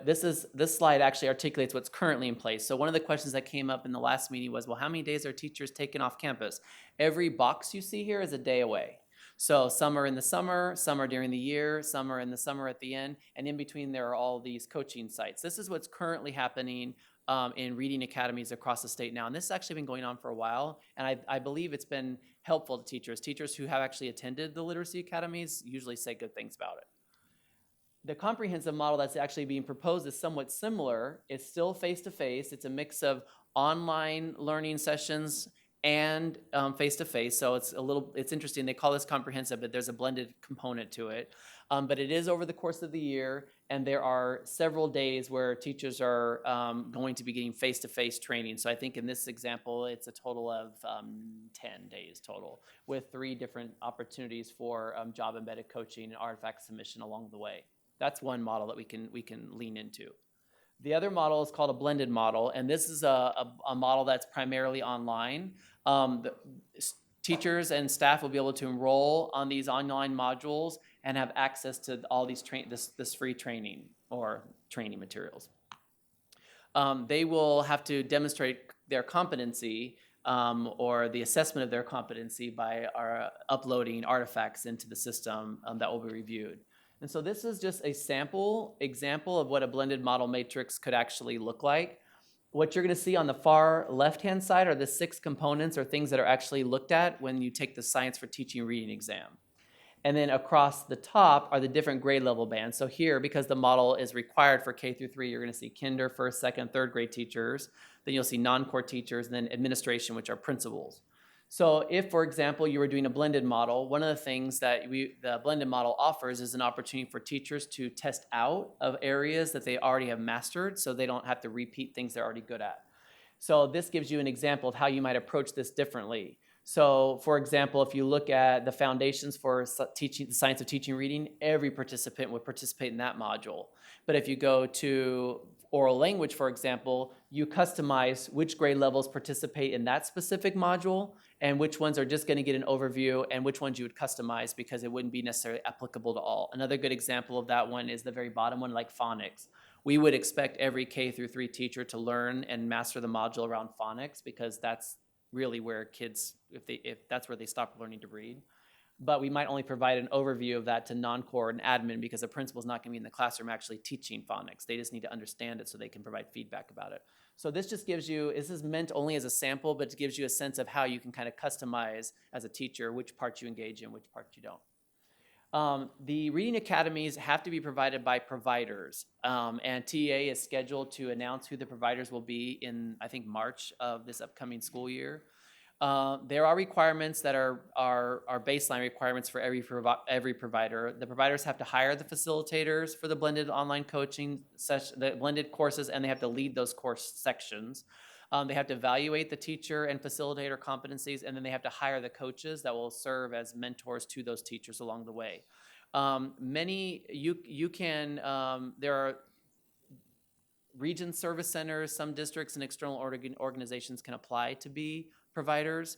[SPEAKER 4] this slide actually articulates what's currently in place. So one of the questions that came up in the last meeting was, well, how many days are teachers taking off campus? Every box you see here is a day away. So some are in the summer, some are during the year, some are in the summer at the end, and in between there are all these coaching sites. This is what's currently happening in reading academies across the state now. And this has actually been going on for a while, and I believe it's been helpful to teachers. Teachers who have actually attended the literacy academies usually say good things about it. The comprehensive model that's actually being proposed is somewhat similar. It's still face-to-face. It's a mix of online learning sessions and face-to-face. So it's interesting. They call this comprehensive, but there's a blended component to it. But it is over the course of the year, and there are several days where teachers are going to be getting face-to-face training. So I think in this example, it's a total of 10 days total, with 3 different opportunities for job-embedded coaching and artifact submission along the way. That's one model that we can lean into. The other model is called a blended model, and this is a model that's primarily online. Teachers and staff will be able to enroll on these online modules and have access to all these this free training or training materials. They will have to demonstrate their competency or the assessment of their competency by uploading artifacts into the system that will be reviewed. And so this is just a sample example of what a blended model matrix could actually look like. What you're going to see on the far left-hand side are the 6 components or things that are actually looked at when you take the Science for Teaching Reading exam. And then across the top are the different grade level bands. So here, because the model is required for K through 3, you're going to see kinder, first, second, third grade teachers. Then you'll see non-core teachers, and then administration, which are principals. So if, for example, you were doing a blended model, one of the things that the blended model offers is an opportunity for teachers to test out of areas that they already have mastered so they don't have to repeat things they're already good at. So this gives you an example of how you might approach this differently. So, for example, if you look at the foundations for the Science of Teaching Reading, every participant would participate in that module. But if you go to oral language, for example, you customize which grade levels participate in that specific module and which ones are just going to get an overview and which ones you would customize because it wouldn't be necessarily applicable to all. Another good example of that one is the very bottom one, like phonics. We would expect every K through 3 teacher to learn and master the module around phonics because that's really where kids, if that's where they stop learning to read. but we might only provide an overview of that to non-core and admin because the principal's not going to be in the classroom actually teaching phonics. They just need to understand it so they can provide feedback about it. So this just gives you, this is meant only as a sample, but it gives you a sense of how you can kind of customize as a teacher which parts you engage in, which parts you don't. The reading academies have to be provided by providers, and TA is scheduled to announce who the providers will be in, I think, March of this upcoming school year. There are requirements that are baseline requirements for every provider. The providers have to hire the facilitators for the blended online coaching session, the blended courses, and they have to lead those course sections. They have to evaluate the teacher and facilitator competencies, and then they have to hire the coaches that will serve as mentors to those teachers along the way. There are region service centers, some districts and external organizations can apply to be providers.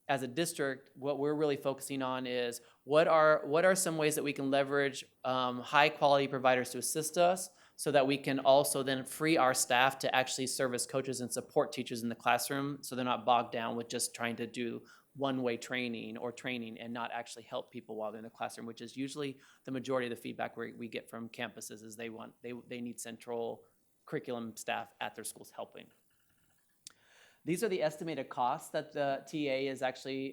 [SPEAKER 4] As a district, what we're really focusing on is what are some ways that we can leverage high quality providers to assist us so that we can also then free our staff to actually serve as coaches and support teachers in the classroom so they're not bogged down with just trying to do one-way training and not actually help people while they're in the classroom, which is usually the majority of the feedback we get from campuses is they need central curriculum staff at their schools helping. These are the estimated costs that the TA is actually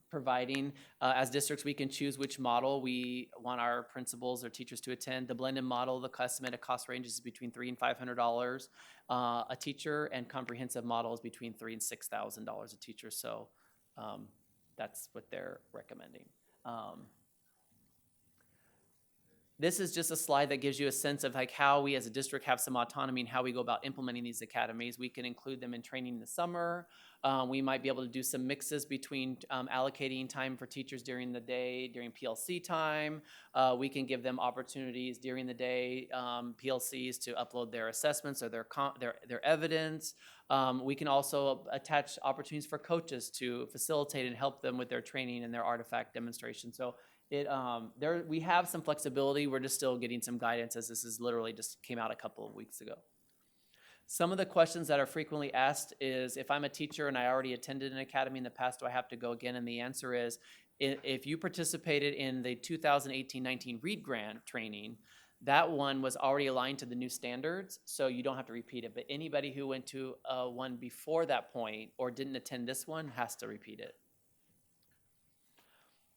[SPEAKER 4] providing. As districts, we can choose which model we want our principals or teachers to attend. The blended model, the estimated cost ranges is between $300 and $500 a teacher, and comprehensive model is between $3,000 and $6,000 a teacher. So that's what they're recommending. This is just a slide that gives you a sense of like how we as a district have some autonomy in how we go about implementing these academies. We can include them in training in the summer. We might be able to do some mixes between allocating time for teachers during the day, during PLC time. We can give them opportunities during the day, PLCs to upload their assessments or their evidence. We can also attach opportunities for coaches to facilitate and help them with their training and their artifact demonstration. So we have some flexibility. We're just still getting some guidance as this is literally just came out a couple of weeks ago. Some of the questions that are frequently asked is, if I'm a teacher and I already attended an academy in the past, do I have to go again? And the answer is, if you participated in the 2018-19 READ grant training, that one was already aligned to the new standards, so you don't have to repeat it. But anybody who went to one before that point or didn't attend this one has to repeat it.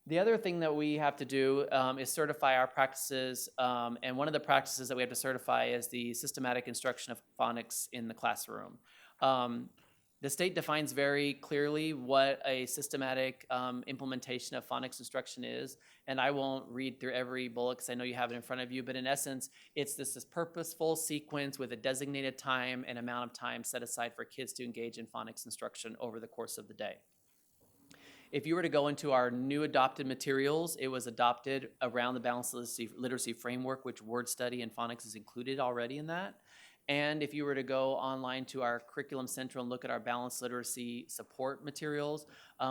[SPEAKER 4] The other thing that we have to do is certify our practices, and one of the practices that we have to certify is the systematic instruction of phonics in the classroom. The state defines very clearly what a systematic implementation of phonics instruction is, and I won't read through every bullet because I know you have it in front of you, but in essence, it's this purposeful sequence with a designated time and amount of time set aside for kids to engage in phonics instruction over the course of the day. If you were to go into our new adopted materials, it was adopted around the balanced literacy framework, which word study and phonics is included already in that. And if you were to go online to our Curriculum Central and look at our balanced literacy support materials,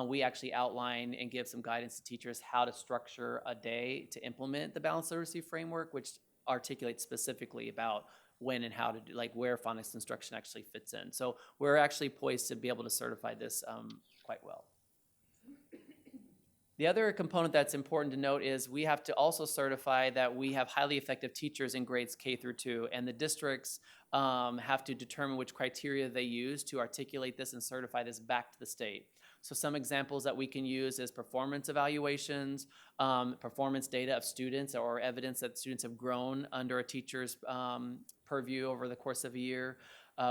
[SPEAKER 4] we actually outline and give some guidance to teachers how to structure a day to implement the balanced literacy framework, which articulates specifically about when and how to do, like where phonics instruction actually fits in. So we're actually poised to be able to certify this quite well. The other component that's important to note is we have to also certify that we have highly effective teachers in grades K through 2, and the districts have to determine which criteria they use to articulate this and certify this back to the state. So some examples that we can use is performance evaluations, performance data of students or evidence that students have grown under a teacher's purview over the course of a year.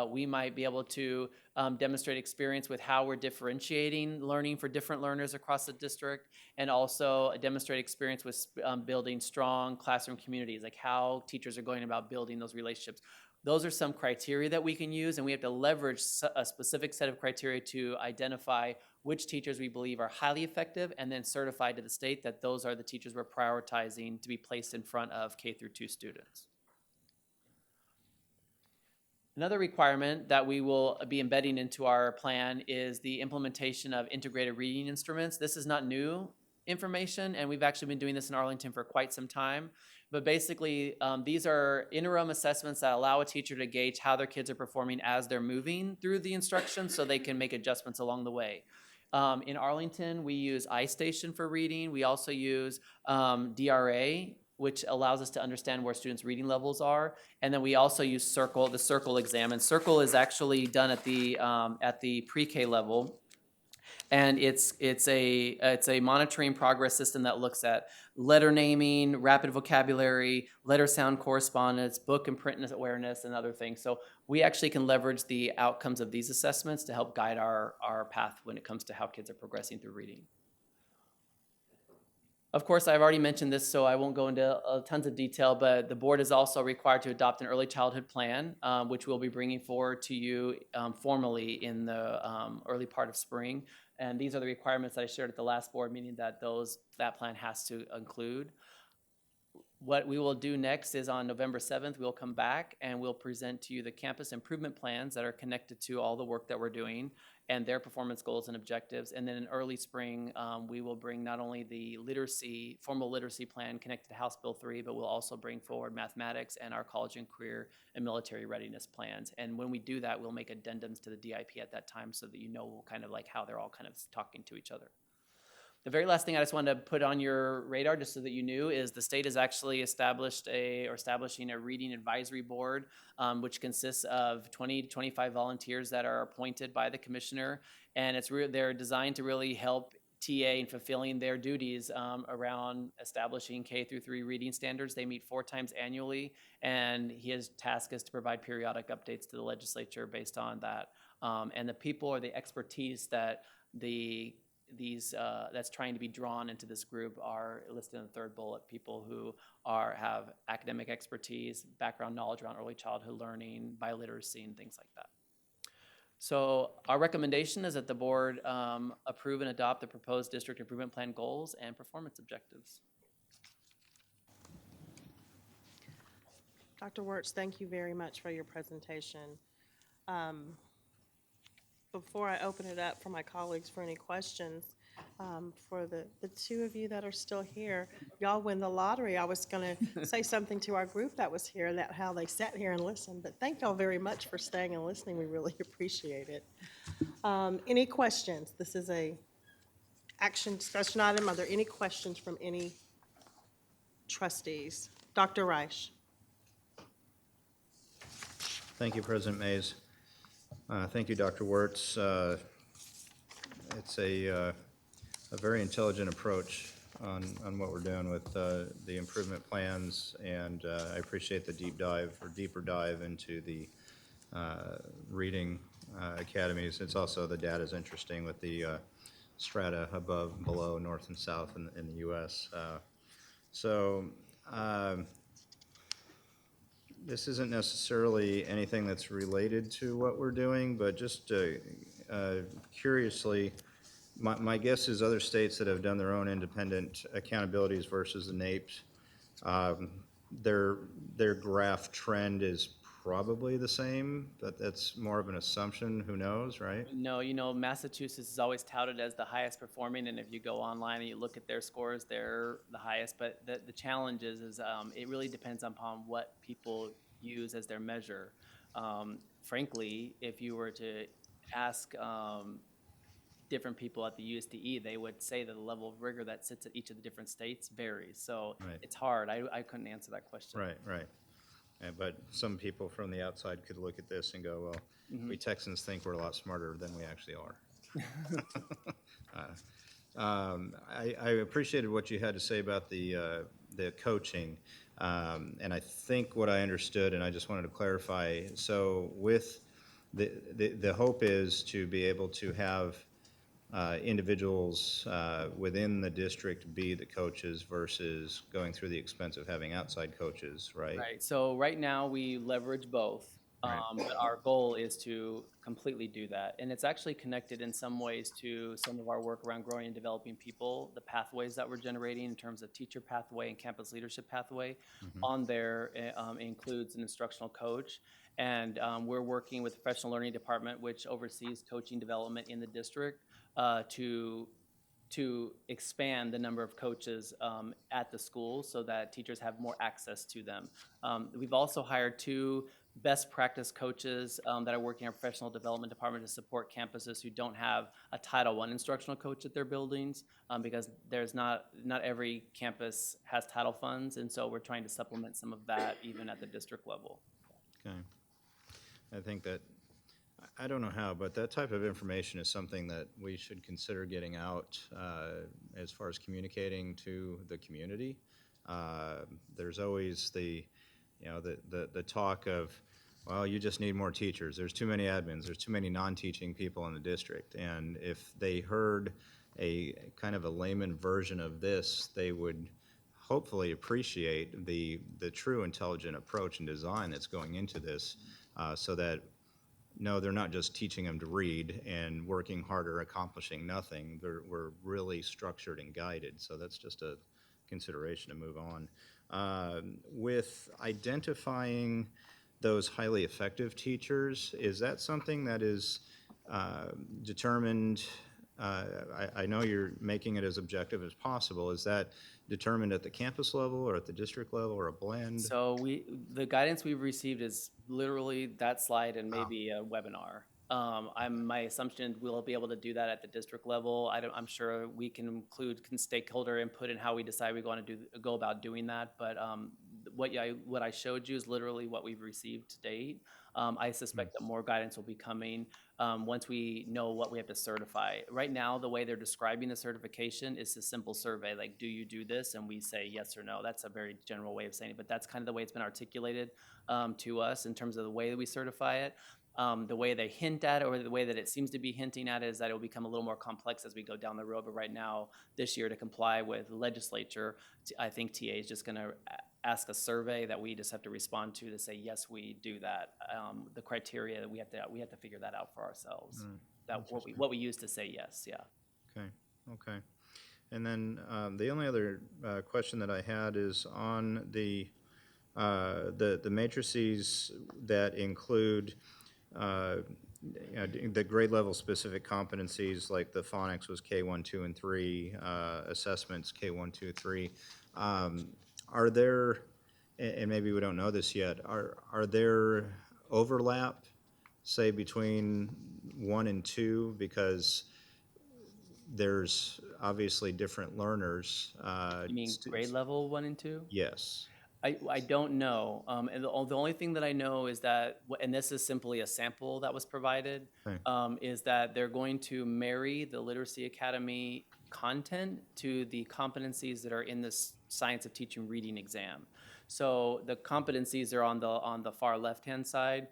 [SPEAKER 4] We might be able to demonstrate experience with how we're differentiating learning for different learners across the district, and also demonstrate experience with building strong classroom communities, like how teachers are going about building those relationships. Those are some criteria that we can use, and we have to leverage a specific set of criteria to identify which teachers we believe are highly effective and then certify to the state that those are the teachers we're prioritizing to be placed in front of K through 2 students. Another requirement that we will be embedding into our plan is the implementation of integrated reading instruments. This is not new information, and we've actually been doing this in Arlington for quite some time. But basically, these are interim assessments that allow a teacher to gauge how their kids are performing as they're moving through the instruction so they can make adjustments along the way. In Arlington, we use iStation for reading. We also use DRA, which allows us to understand where students' reading levels are. And then we also use Circle, the Circle exam. And Circle is actually done at the pre-K level. And it's a monitoring progress system that looks at letter naming, rapid vocabulary, letter sound correspondence, book and print awareness, and other things. So we actually can leverage the outcomes of these assessments to help guide our path when it comes to how kids are progressing through reading. Of course, I've already mentioned this, so I won't go into tons of detail, but the board is also required to adopt an early childhood plan, which we'll be bringing forward to you formally in the early part of spring. And these are the requirements that I shared at the last board meeting that that plan has to include. What we will do next is on November 7th, we'll come back and we'll present to you the campus improvement plans that are connected to all the work that we're doing and their performance goals and objectives. And then in early spring, we will bring not only the formal literacy plan connected to House Bill 3, but we'll also bring forward mathematics and our college and career and military readiness plans. And when we do that, we'll make addendums to the DIP at that time so that you know kind of like how they're all kind of talking to each other. The very last thing I just wanted to put on your radar, just so that you knew, is the state has actually establishing a reading advisory board, which consists of 20 to 25 volunteers that are appointed by the commissioner, and they're designed to really help TA in fulfilling their duties around establishing K-3 reading standards. They meet 4 times annually, and his task is to provide periodic updates to the legislature based on that. And the people or the expertise that that's trying to be drawn into this group are listed in the third bullet. People who have academic expertise, background knowledge around early childhood learning, biliteracy, and things like that. So our recommendation is that the board approve and adopt the proposed district improvement plan goals and performance objectives.
[SPEAKER 1] Dr. Wirtz, thank you very much for your presentation. Before I open it up for my colleagues for any questions, for the two of you that are still here, y'all win the lottery. I was going to say something to our group that was here, that how they sat here and listened, but thank y'all very much for staying and listening. We really appreciate it. Any questions? This is a action discussion item. Are there any questions from any trustees? Dr. Reich.
[SPEAKER 8] Thank you, President Mays. Thank you, Dr. Wirtz. It's a very intelligent approach on what we're doing with the improvement plans, and I appreciate the deeper dive into the reading academies. It's also, the data is interesting with the strata above and below, north and south in the U.S. This isn't necessarily anything that's related to what we're doing, but just curiously, my guess is other states that have done their own independent accountabilities versus the NAEPs, their graph trend is probably the same, but that's more of an assumption. Who knows, right?
[SPEAKER 4] No, Massachusetts is always touted as the highest performing, and if you go online and you look at their scores, they're the highest. But the challenge is it really depends upon what people use as their measure. Frankly, if you were to ask different people at the USDE, they would say that the level of rigor that sits at each of the different states varies. So
[SPEAKER 8] Right.
[SPEAKER 4] It's hard. I couldn't answer that question.
[SPEAKER 8] Right. But some people from the outside could look at this and go, well, we Texans think we're a lot smarter than we actually are. I appreciated what you had to say about the coaching. And I think what I understood, and I just wanted to clarify, so with the hope is to be able to have individuals within the district be the coaches versus going through the expense of having outside coaches, right?
[SPEAKER 4] Right. So right now we leverage both.
[SPEAKER 8] Right.
[SPEAKER 4] But our goal is to completely do that. And it's actually connected in some ways to some of our work around growing and developing people, the pathways that we're generating in terms of teacher pathway and campus leadership pathway. On there includes an instructional coach. And we're working with the professional learning department, which oversees coaching development in the district, to expand the number of coaches at the school so that teachers have more access to them. We've also hired 2 best practice coaches that are working in our professional development department to support campuses who don't have a Title I instructional coach at their buildings, because there's not every campus has title funds, and so we're trying to supplement some of that even at the district level.
[SPEAKER 8] Okay. I think that, I don't know how, but that type of information is something that we should consider getting out as far as communicating to the community. There's always the talk of, well, you just need more teachers. There's too many admins. There's too many non-teaching people in the district. And if they heard a kind of a layman version of this, they would hopefully appreciate the true intelligent approach and design that's going into this, so that, no, they're not just teaching them to read and working harder, accomplishing nothing. We're really structured and guided. So that's just a consideration to move on. With identifying those highly effective teachers, is that something that is determined? I know you're making it as objective as possible. Is that determined at the campus level or at the district level or a blend?
[SPEAKER 4] So the guidance we've received is literally that slide and maybe a webinar. My assumption we'll be able to do that at the district level. I'm sure we can include stakeholder input in how we decide we want to go about doing that. But what I showed you is literally what we've received to date. I suspect that more guidance will be coming once we know what we have to certify. Right now, the way they're describing the certification is a simple survey, like, do you do this? And we say yes or no. That's a very general way of saying it, but that's kind of the way it's been articulated to us in terms of the way that we certify it. The way they hint at it, or the way that it seems to be hinting at it, is that it will become a little more complex as we go down the road. But right now, this year, to comply with the legislature, I think TA is just going to ask a survey that we just have to respond to say, yes, we do that. The criteria, we have to figure that out for ourselves. That what we use to say yes, yeah.
[SPEAKER 8] Okay. And then the only other question that I had is on the matrices that include the grade level specific competencies, like the phonics was K1, 2, and 3, assessments K1, 2, 3. Are there, and maybe we don't know this yet, are there overlap, say, between 1 and 2? Because there's obviously different learners.
[SPEAKER 4] You mean grade level 1 and 2?
[SPEAKER 8] Yes.
[SPEAKER 4] I don't know. And the only thing that I know is that, and this is simply a sample that was provided, is that they're going to marry the Literacy Academy content to the competencies that are in the Science of Teaching Reading exam. So the competencies are on the far left-hand side.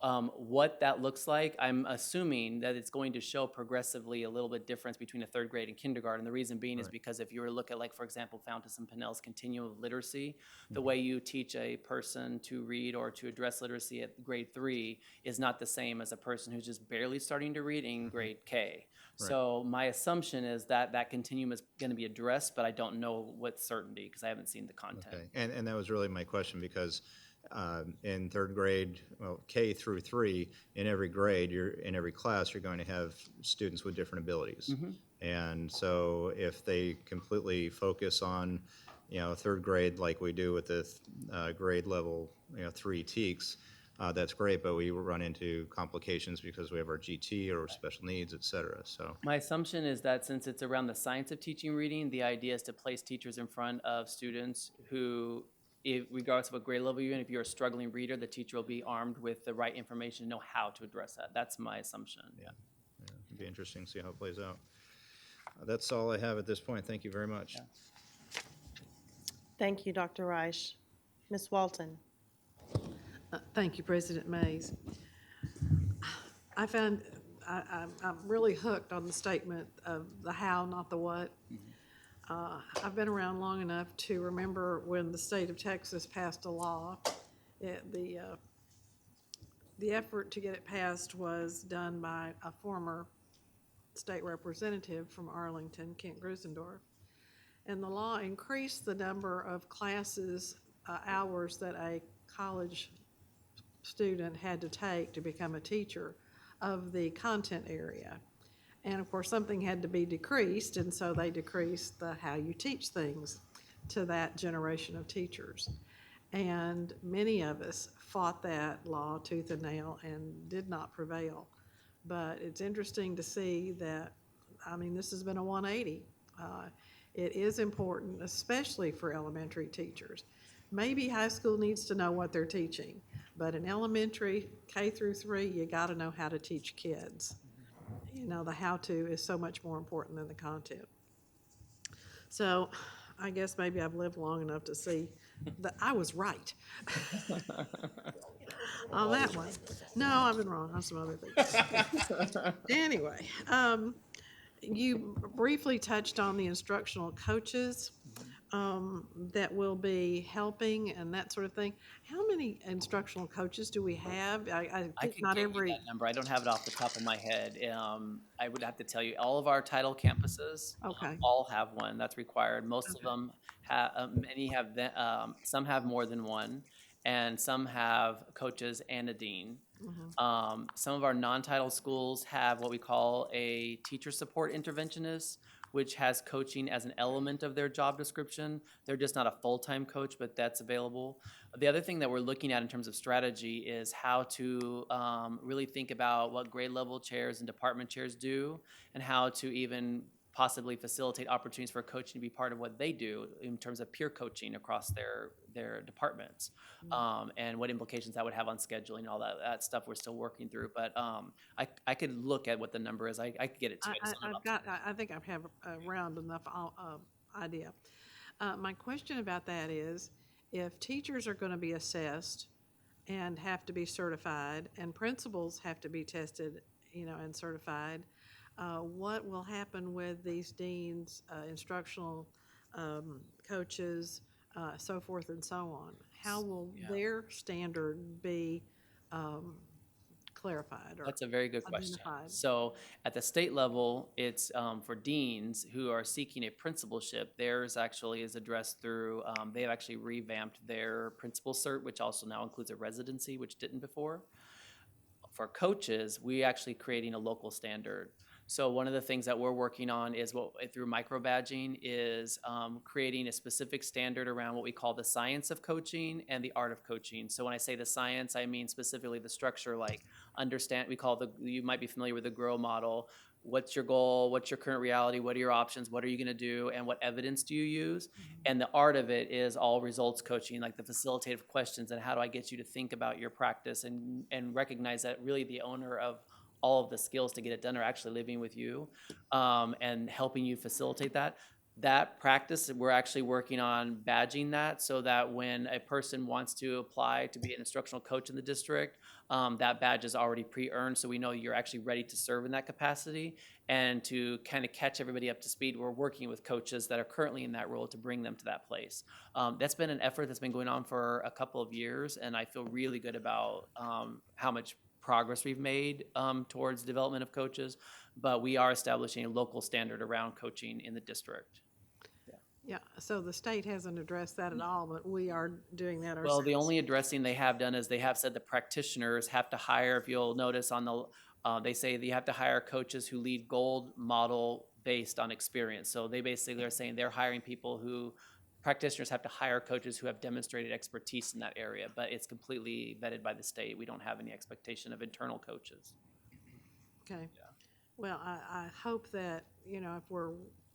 [SPEAKER 4] What that looks like, I'm assuming that it's going to show progressively a little bit difference between a third grade and kindergarten. The reason being is because if you were to look at, like, for example, Fountas and Pinnell's continuum of literacy, the way you teach a person to read or to address literacy at grade 3 is not the same as a person who's just barely starting to read in grade K. So my assumption is that that continuum is going to be addressed, but I don't know with certainty because I haven't seen the content.
[SPEAKER 8] Okay. And that was really my question, because in third grade, well, K through 3, in every grade, in every class, you're going to have students with different abilities. And so if they completely focus on, third grade like we do with the grade level, 3 TEKS, that's great, but we run into complications because we have our GT or special needs, et cetera. So
[SPEAKER 4] my assumption is that since it's around the Science of Teaching Reading, the idea is to place teachers in front of students who, regardless of what grade level you're in, if you're a struggling reader, the teacher will be armed with the right information to know how to address that. That's my assumption.
[SPEAKER 8] Yeah. It'd be interesting to see how it plays out. That's all I have at this point. Thank you very much.
[SPEAKER 4] Yeah.
[SPEAKER 1] Thank you, Dr. Reich. Ms. Walton.
[SPEAKER 7] Thank you, President Mays. I'm really hooked on the statement of the how, not the what. I've been around long enough to remember when the state of Texas passed a law. The effort to get it passed was done by a former state representative from Arlington, Kent Grusendorf. And the law increased the number of classes, hours that a college student had to take to become a teacher of the content area. And of course, something had to be decreased, and so they decreased the how you teach things to that generation of teachers. And many of us fought that law tooth and nail and did not prevail. But it's interesting to see that, I mean, this has been a 180. It is important, especially for elementary teachers. Maybe high school needs to know what they're teaching, but in elementary, K through 3, you got to know how to teach kids. You know, the how-to is so much more important than the content. So I guess maybe I've lived long enough to see that I was right on that one. No, I've been wrong on some other things. Anyway, you briefly touched on the instructional coaches that will be helping and that sort of thing. How many instructional coaches do we have? I
[SPEAKER 4] I
[SPEAKER 7] think
[SPEAKER 4] could
[SPEAKER 7] not
[SPEAKER 4] give you
[SPEAKER 7] every,
[SPEAKER 4] that number. I don't have it off the top of my head. I would have to tell you, all of our title campuses
[SPEAKER 7] okay,
[SPEAKER 4] all have one. That's required. Most of
[SPEAKER 7] Okay.
[SPEAKER 4] them have, many have, some have more than one, and some have coaches and a dean. Some of our non-title schools have what we call a teacher support interventionist, which has coaching as an element of their job description. They're just not a full-time coach, but that's available. The other thing that we're looking at in terms of strategy is how to really think about what grade level chairs and department chairs do, and how to even possibly facilitate opportunities for coaching to be part of what they do in terms of peer coaching across their departments, and what implications that would have on scheduling and all that stuff we're still working through. But I could look at what the number is. I could get it to you. I just don't know off the top.
[SPEAKER 7] I think I have a round enough idea. My question about that is, if teachers are going to be assessed and have to be certified, and principals have to be tested, you know, and certified, what will happen with these deans, instructional coaches, so forth and so on? How will their standard be clarified or
[SPEAKER 4] That's a very good question.
[SPEAKER 7] identified?
[SPEAKER 4] So at the state level, it's for deans who are seeking a principalship. Theirs actually is addressed through, they have actually revamped their principal cert, which also now includes a residency, which didn't before. For coaches, we actually creating a local standard. So one of the things that we're working on is through micro badging is creating a specific standard around what we call the science of coaching and the art of coaching. So when I say the science, I mean specifically the structure, like you might be familiar with the GROW model. What's your goal? What's your current reality? What are your options? What are you going to do? And what evidence do you use? And the art of it is all results coaching, like the facilitative questions and how do I get you to think about your practice and recognize that really the owner of all of the skills to get it done are actually living with you, and helping you facilitate that. That practice, we're actually working on badging that so that when a person wants to apply to be an instructional coach in the district, that badge is already pre-earned, so we know you're actually ready to serve in that capacity. And to kind of catch everybody up to speed, we're working with coaches that are currently in that role to bring them to that place. That's been an effort that's been going on for a couple of years, and I feel really good about how much progress we've made towards development of coaches, but we are establishing a local standard around coaching in the district.
[SPEAKER 7] Yeah, so the state hasn't addressed that at all, but we are doing that
[SPEAKER 4] Well,
[SPEAKER 7] ourselves.
[SPEAKER 4] the only addressing they have done is they have said the practitioners have to hire, if you'll notice on the, they say that you have to hire coaches who lead gold model based on experience. So they basically are saying they're hiring people practitioners have to hire coaches who have demonstrated expertise in that area, but it's completely vetted by the state. We don't have any expectation of internal coaches.
[SPEAKER 7] Okay. Well, I hope that, you know, if we're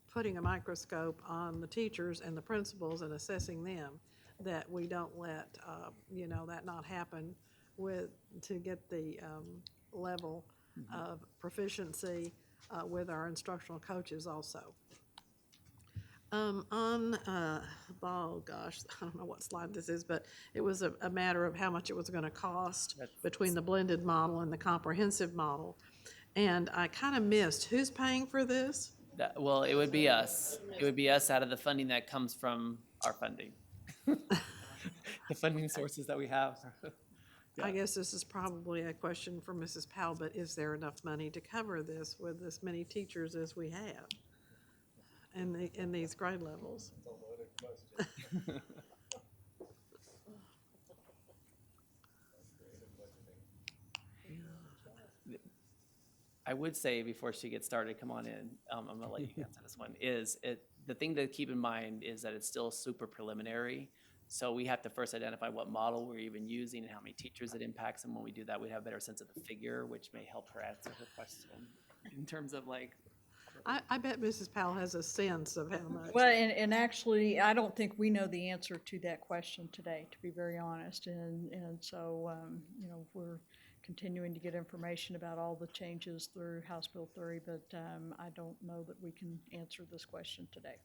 [SPEAKER 7] putting a microscope on the teachers and the principals and assessing them, that we don't let, you know, that not happen to get the level of proficiency with our instructional coaches also. Oh gosh, I don't know what slide this is, but it was a matter of how much it was gonna cost between the blended model and the comprehensive model. And I kind of missed, who's paying for this?
[SPEAKER 4] Well, it would be us. It would be us out of the funding that comes from our funding. The funding sources that we have.
[SPEAKER 7] I guess this is probably a question for Mrs. Powell, but is there enough money to cover this with as many teachers as we have in these grade levels?
[SPEAKER 4] I would say before she gets started, come on in, I'm gonna let you answer this one, the thing to keep in mind is that it's still super preliminary. So we have to first identify what model we're even using and how many teachers it impacts. And when we do that, we'd have a better sense of the figure, which may help her answer her question in terms of like.
[SPEAKER 7] I bet Mrs. Powell has a sense of how much.
[SPEAKER 9] Well, and actually, I don't think we know the answer to that question today, to be very honest. And so, you know, we're continuing to get information about all the changes through House Bill 3, but I don't know that we can answer this question today.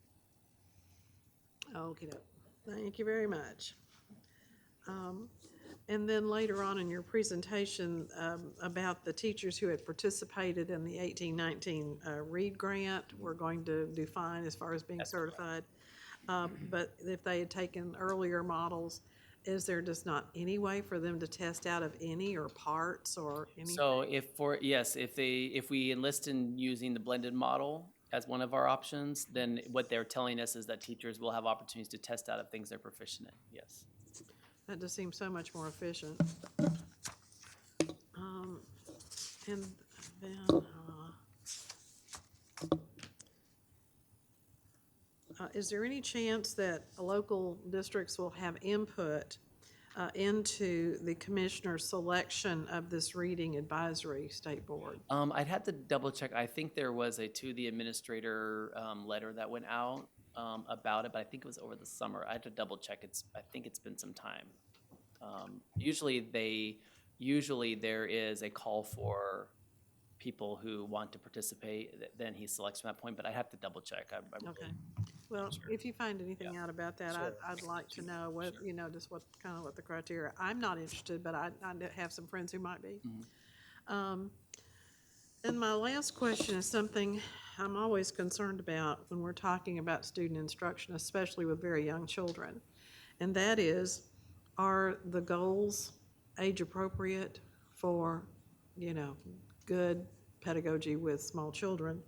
[SPEAKER 7] Okay, thank you very much. And then later on in your presentation, about the teachers who had participated in the 1819 READ grant, we're going to do fine as far as being certified. But if they had taken earlier models, is there just not any way for them to test out of any or parts or anything?
[SPEAKER 4] So if we enlist in using the blended model as one of our options, then what they're telling us is that teachers will have opportunities to test out of things they're proficient in, yes.
[SPEAKER 7] That just seems so much more efficient. And then, is there any chance that local districts will have input into the commissioner's selection of this reading advisory state board?
[SPEAKER 4] I'd have to double check. I think there was a to the administrator letter that went out about it, but I think it was over the summer. I had to double check. I think it's been some time. Usually there is a call for people who want to participate. Then he selects from that point, but I have to double check.
[SPEAKER 7] Okay. Well, if you find anything out about that, I'd like to know what, you know, just what the criteria. I'm not interested, but I have some friends who might be. And my last question is something I'm always concerned about when we're talking about student instruction, especially with very young children. And that is, are the goals age appropriate for, you know, good pedagogy with small children?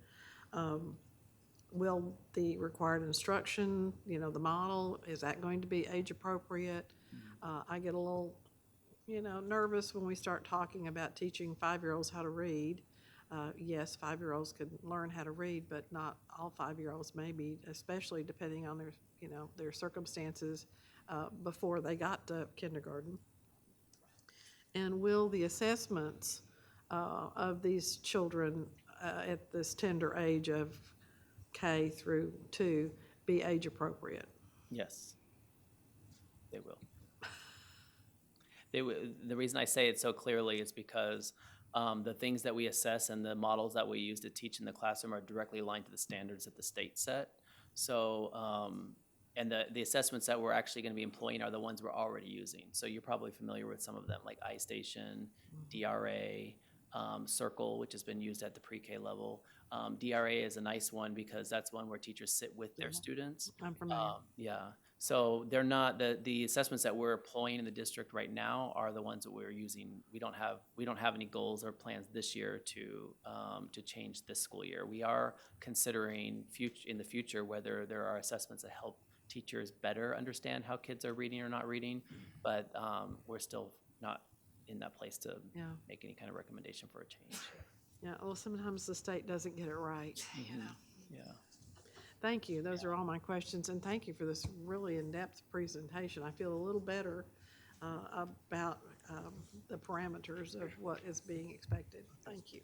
[SPEAKER 7] Will the required instruction, you know, the model, is that going to be age appropriate? I get a little, you know, nervous when we start talking about teaching 5-year-olds how to read. Yes, 5-year-olds could learn how to read, but not all 5-year-olds maybe, especially depending on their, you know, their circumstances before they got to kindergarten. And will the assessments of these children at this tender age of K through 2 be age appropriate?
[SPEAKER 4] Yes, they will. The reason I say it so clearly is because the things that we assess and the models that we use to teach in the classroom are directly aligned to the standards that the state set. So, and the assessments that we're actually going to be employing are the ones we're already using. So you're probably familiar with some of them, like iStation, DRA, Circle, which has been used at the pre-K level. DRA is a nice one because that's one where teachers sit with their students.
[SPEAKER 7] I'm familiar.
[SPEAKER 4] Yeah. So they're not the assessments that we're employing in the district right now are the ones that we're using. We don't have any goals or plans this year to change this school year. We are considering in the future whether there are assessments that help teachers better understand how kids are reading or not reading, but we're still not in that place to make any kind of recommendation for a change.
[SPEAKER 7] Yeah, well, sometimes the state doesn't get it right, you know.
[SPEAKER 4] Yeah.
[SPEAKER 7] Thank you. Those are all my questions, and thank you for this really in-depth presentation. I feel a little better about the parameters of what is being expected. Thank you.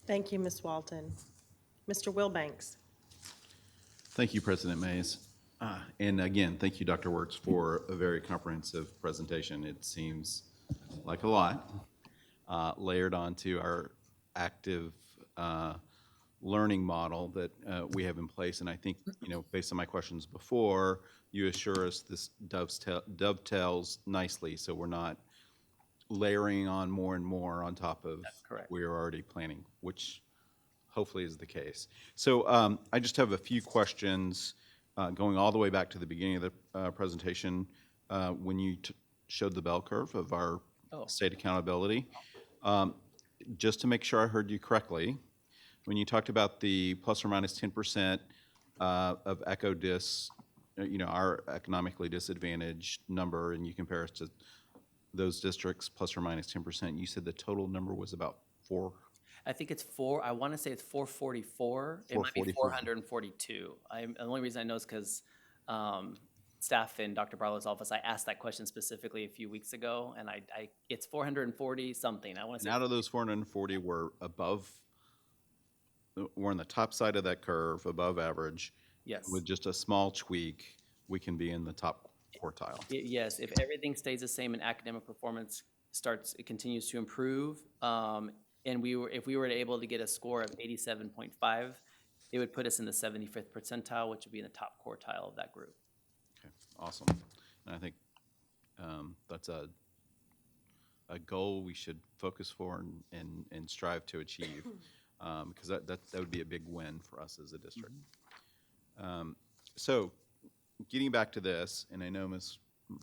[SPEAKER 1] Thank you, Ms. Walton. Mr. Wilbanks.
[SPEAKER 10] Thank you, President Mays. And again, thank you, Dr. Wertz, for a very comprehensive presentation. It seems like a lot layered onto our active learning model that we have in place. And I think, you know, based on my questions before, you assure us this dovetails nicely, so we're not layering on more and more on top of
[SPEAKER 4] correct.
[SPEAKER 10] we're already planning, which hopefully is the case. So I just have a few questions going all the way back to the beginning of the presentation when you showed the bell curve of our state accountability. Just to make sure I heard you correctly, when you talked about the plus or minus 10% of ECO-DIS, you know, our economically disadvantaged number, and you compare us to those districts plus or minus 10%, you said the total number was about 4?
[SPEAKER 4] I think it's 4. I want to say it's 444. It might be 442. The only reason I know is because staff in Dr. Barlow's office, I asked that question specifically a few weeks ago, and it's 440 something. I want to
[SPEAKER 10] And
[SPEAKER 4] say
[SPEAKER 10] out of those 440 were we're on the top side of that curve, above average.
[SPEAKER 4] yes.
[SPEAKER 10] With just a small tweak, we can be in the top quartile.
[SPEAKER 4] Yes, if everything stays the same and academic performance it continues to improve, and if we were able to get a score of 87.5, it would put us in the 75th percentile, which would be in the top quartile of that group.
[SPEAKER 10] Okay, awesome. And I think that's a goal we should focus for and strive to achieve, because that would be a big win for us as a district. So getting back to this, and I know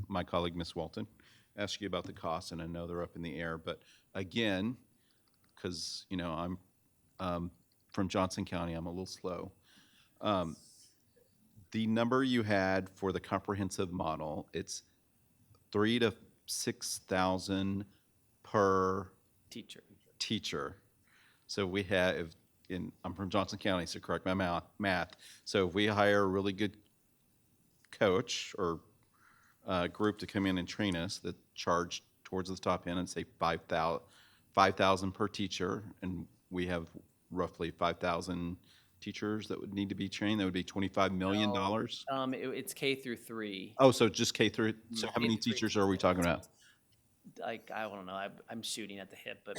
[SPEAKER 10] my colleague, Ms. Walton, asked you about the costs, and I know they're up in the air, but again, because, I'm from Johnson County, I'm a little slow. The number you had for the comprehensive model, it's 3,000 to 6,000 per teacher. So we have, I'm from Johnson County, so correct my math. So if we hire a really good coach or group to come in and train us that charge towards the top end and say 5,000 per teacher, and we have roughly 5,000 teachers that would need to be trained, that would be $25 million.
[SPEAKER 4] It's K through 3.
[SPEAKER 10] Oh, so just K through, so how
[SPEAKER 4] K
[SPEAKER 10] many
[SPEAKER 4] through 3.
[SPEAKER 10] teachers are we talking about?
[SPEAKER 4] Like, I don't know, I'm shooting at the hip, but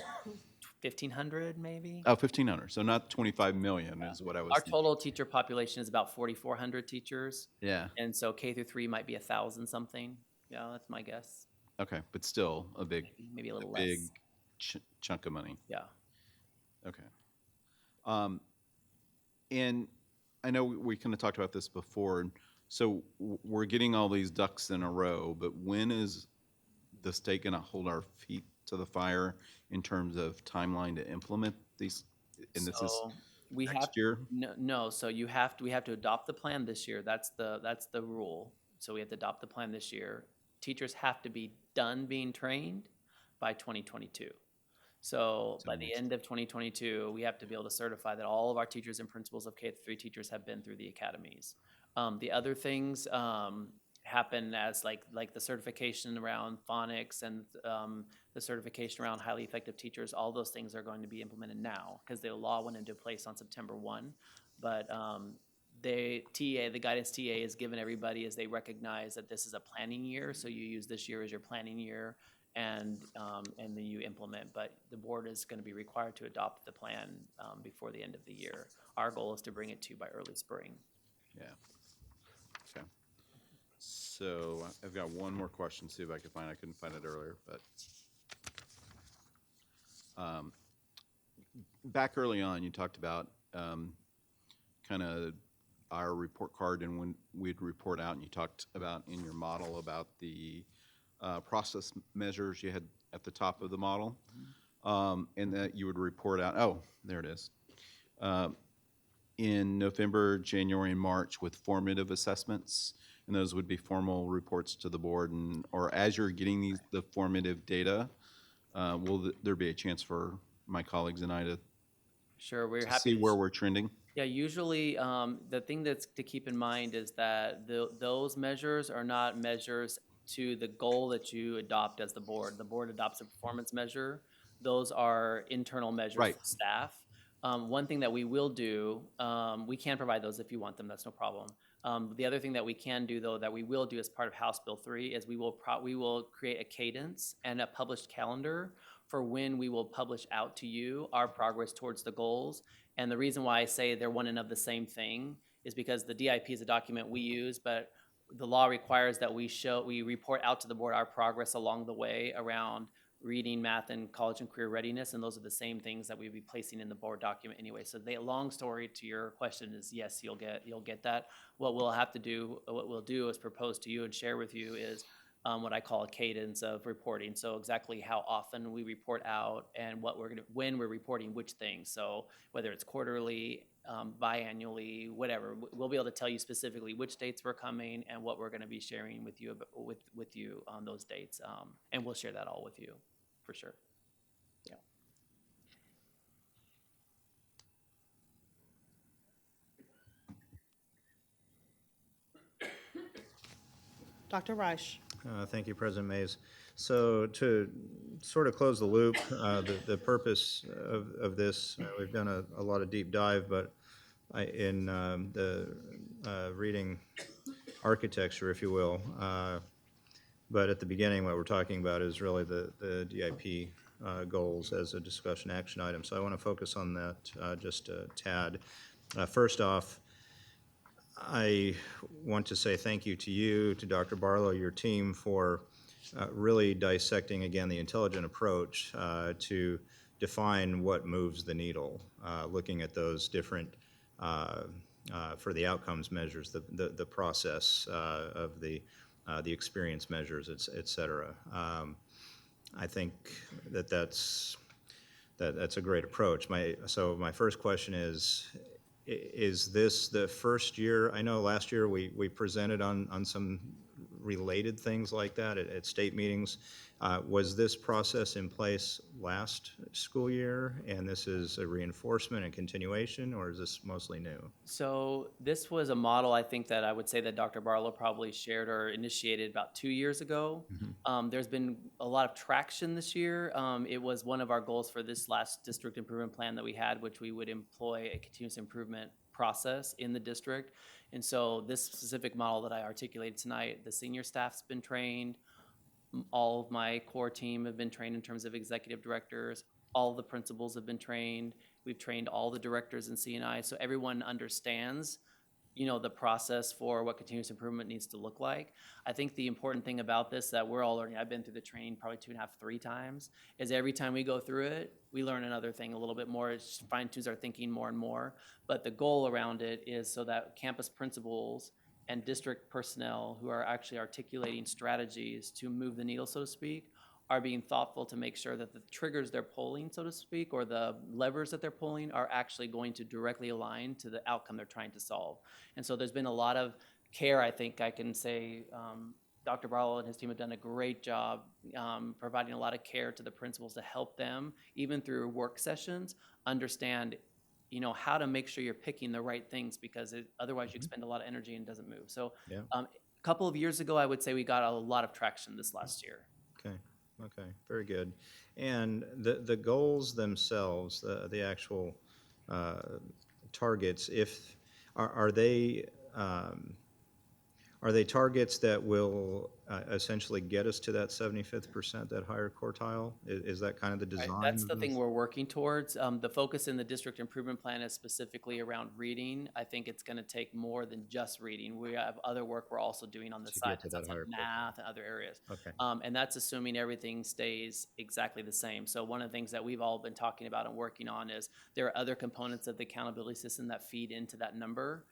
[SPEAKER 4] 1,500 maybe?
[SPEAKER 10] Oh, 1,500, so not 25 million is what I was
[SPEAKER 4] Our
[SPEAKER 10] thinking.
[SPEAKER 4] total teacher population is about 4,400 teachers.
[SPEAKER 10] Yeah,
[SPEAKER 4] And so K through 3 might be 1,000 something. Yeah, that's my guess.
[SPEAKER 10] okay, but still a big
[SPEAKER 4] Maybe a little
[SPEAKER 10] big
[SPEAKER 4] less.
[SPEAKER 10] chunk of money.
[SPEAKER 4] Yeah.
[SPEAKER 10] Okay. And I know we kind of talked about this before, and so we're getting all these ducks in a row, but when is the state going to hold our feet to the fire in terms of timeline to implement these? And this is
[SPEAKER 4] So we have
[SPEAKER 10] next year?
[SPEAKER 4] no. So we have to adopt the plan this year. That's the rule. So we have to adopt the plan this year. Teachers have to be done being trained by 2022. So by the end of 2022, we have to be able to certify that all of our teachers and principals of K-3 teachers have been through the academies. The other things happen as like the certification around phonics and the certification around highly effective teachers. All those things are going to be implemented now because the law went into place on September 1. But the guidance TA is given everybody as they recognize that this is a planning year. So you use this year as your planning year. And then you implement, but the board is going to be required to adopt the plan before the end of the year. Our goal is to bring it to you by early spring.
[SPEAKER 10] Yeah. Okay. So I've got one more question, see if I can find it. I couldn't find it earlier, but back early on, you talked about kind of our report card and when we'd report out, and you talked about in your model about the process measures you had at the top of the model, and that you would report out, oh, there it is, in November, January, and March with formative assessments, and those would be formal reports to the board, or as you're getting the formative data, will there be a chance for my colleagues and I to
[SPEAKER 4] Sure, we're
[SPEAKER 10] to
[SPEAKER 4] happy
[SPEAKER 10] see where we're trending?
[SPEAKER 4] Yeah, usually the thing that's to keep in mind is that those measures are not measures to the goal that you adopt as the board. The board adopts a performance measure. Those are internal measures
[SPEAKER 10] Right.
[SPEAKER 4] for staff. One thing that we will do, we can provide those if you want them, that's no problem. The other thing that we can do, though, that we will do as part of House Bill 3 is we will create a cadence and a published calendar for when we will publish out to you our progress towards the goals. And the reason why I say they're one and of the same thing is because the DIP is a document we use, but the law requires that we report out to the board our progress along the way around reading, math, and college and career readiness, and those are the same things that we'd be placing in the board document anyway. So the long story to your question is yes, you'll get that. What we'll do is propose to you and share with you is what I call a cadence of reporting. So exactly how often we report out and when we're reporting which things. So whether it's quarterly, biannually, whatever, we'll be able to tell you specifically which dates we're coming and what we're going to be sharing with you with you on those dates. And we'll share that all with you for sure. Yeah.
[SPEAKER 1] Dr. Rush.
[SPEAKER 8] Thank you, President Mays. So to sort of close the loop, the purpose of this, we've done a lot of deep dive, but in the reading architecture, if you will. But at the beginning, what we're talking about is really the DIP goals as a discussion action item. So I want to focus on that just a tad. First off, I want to say thank you to you, to Dr. Barlow, your team, for really dissecting, again, the intelligent approach to define what moves the needle, looking at those different, for the outcomes measures, the process of the experience measures, et cetera. I think that's a great approach. So my first question is this the first year? I know last year we presented on some related things like that at state meetings. Was this process in place last school year, and this is a reinforcement and continuation, or is this mostly new?
[SPEAKER 4] So this was a model, I think, that I would say that Dr. Barlow probably shared or initiated about 2 years ago. There's been a lot of traction this year. It was one of our goals for this last district improvement plan that we had, which we would employ a continuous improvement process in the district. And so this specific model that I articulated tonight, the senior staff's been trained, all of my core team have been trained in terms of executive directors, all the principals have been trained, we've trained all the directors in C&I, so everyone understands, the process for what continuous improvement needs to look like. I think the important thing about this that we're all learning, I've been through the training probably 2.5, 3 times, is every time we go through it, we learn another thing a little bit more. It just fine-tunes our thinking more and more. But the goal around it is so that campus principals and district personnel who are actually articulating strategies to move the needle, so to speak, are being thoughtful to make sure that the triggers they're pulling, so to speak, or the levers that they're pulling are actually going to directly align to the outcome they're trying to solve. And so there's been a lot of care, I think I can say. Dr. Barlow and his team have done a great job providing a lot of care to the principals to help them, even through work sessions, understand how to make sure you're picking the right things, because otherwise you expend a lot of energy and it doesn't move. So
[SPEAKER 8] Yeah.
[SPEAKER 4] a couple of years ago, I would say we got a lot of traction this last year.
[SPEAKER 8] Okay, very good. And the goals themselves, the actual targets, are they targets that will essentially get us to that 75th percent, that higher quartile? Is that kind of the design?
[SPEAKER 4] That's the
[SPEAKER 8] of
[SPEAKER 4] thing
[SPEAKER 8] this?
[SPEAKER 4] we're working towards. The focus in the district improvement plan is specifically around reading. I think it's going to take more than just reading. We have other work we're also doing on the
[SPEAKER 8] To
[SPEAKER 4] side
[SPEAKER 8] get to
[SPEAKER 4] that's
[SPEAKER 8] that higher
[SPEAKER 4] outside math and other areas.
[SPEAKER 8] Okay.
[SPEAKER 4] And that's assuming everything stays exactly the same. So one of the things that we've all been talking about and working on is there are other components of the accountability system that feed into that number.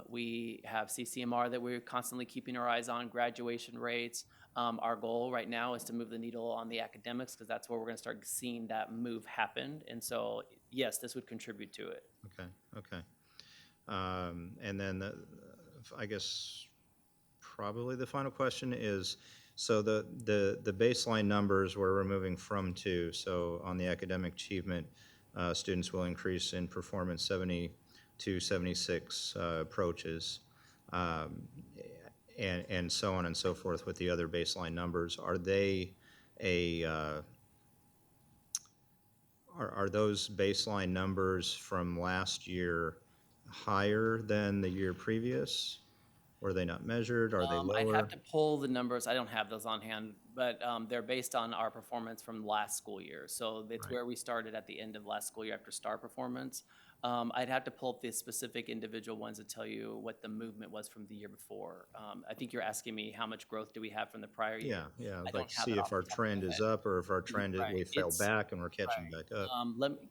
[SPEAKER 4] We have CCMR that we're constantly keeping our eyes on, graduation rates. Our goal right now is to move the needle on the academics, because that's where we're going to start seeing that move happen. And so, yes, this would contribute to it.
[SPEAKER 8] Okay. And then I guess probably the final question is, so the baseline numbers where we're moving from to, so on the academic achievement, students will increase in performance 70 to 76 approaches, and so on and so forth with the other baseline numbers. Are they are those baseline numbers from last year higher than the year previous? Or are they not measured? Are they lower?
[SPEAKER 4] I'd have to pull the numbers. I don't have those on hand, but they're based on our performance from last school year. So it's where we started at the end of last school year after STAR performance. I'd have to pull up the specific individual ones to tell you what the movement was from the year before. I think you're asking me how much growth do we have from the prior year?
[SPEAKER 8] Yeah,
[SPEAKER 4] I
[SPEAKER 8] I'd
[SPEAKER 4] don't
[SPEAKER 8] like to
[SPEAKER 4] have
[SPEAKER 8] see
[SPEAKER 4] it off
[SPEAKER 8] if our
[SPEAKER 4] the top of
[SPEAKER 8] trend
[SPEAKER 4] my
[SPEAKER 8] is
[SPEAKER 4] head.
[SPEAKER 8] up, or if our trend is
[SPEAKER 4] Right.
[SPEAKER 8] we fell back and we're catching back up.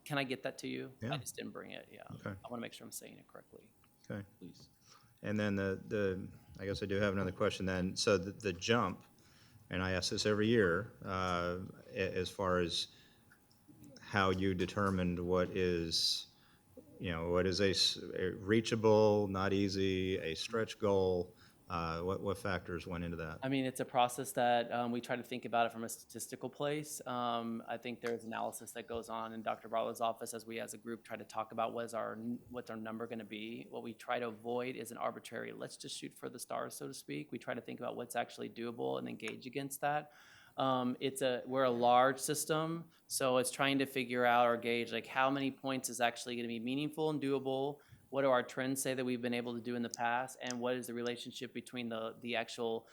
[SPEAKER 4] Can I get that to you?
[SPEAKER 8] Yeah.
[SPEAKER 4] I just didn't bring it, yeah.
[SPEAKER 8] Okay.
[SPEAKER 4] I want to make sure I'm saying it correctly.
[SPEAKER 8] Okay.
[SPEAKER 4] Please.
[SPEAKER 8] And then I guess I do have another question then. So the jump, and I ask this every year, as far as how you determined what is a reachable, not easy, a stretch goal, What factors went into that?
[SPEAKER 4] I mean, it's a process that we try to think about it from a statistical place. I think there's analysis that goes on in Dr. Barlow's office as we as a group try to talk about what's our number going to be. What we try to avoid is an arbitrary, let's just shoot for the stars, so to speak. We try to think about what's actually doable and engage against that. We're a large system, so it's trying to figure out or gauge like how many points is actually going to be meaningful and doable. What do our trends say that we've been able to do in the past, and what is the relationship between the actual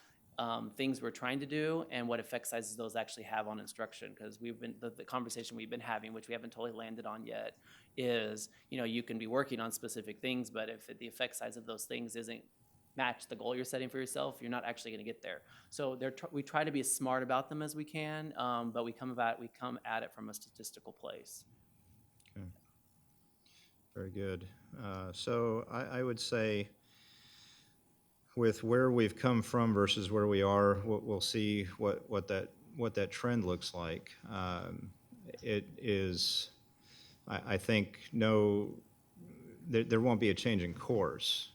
[SPEAKER 4] things we're trying to do and what effect sizes those actually have on instruction? Because we've been the conversation we've been having, which we haven't totally landed on yet, is you can be working on specific things, but if the effect size of those things isn't match the goal you're setting for yourself, you're not actually going to get there. So we try to be as smart about them as we can, but we come at it from a statistical place.
[SPEAKER 8] Okay. Very good. So I would say with where we've come from versus where we are, we'll see what that trend looks like. It is, I think, there won't be a change in course,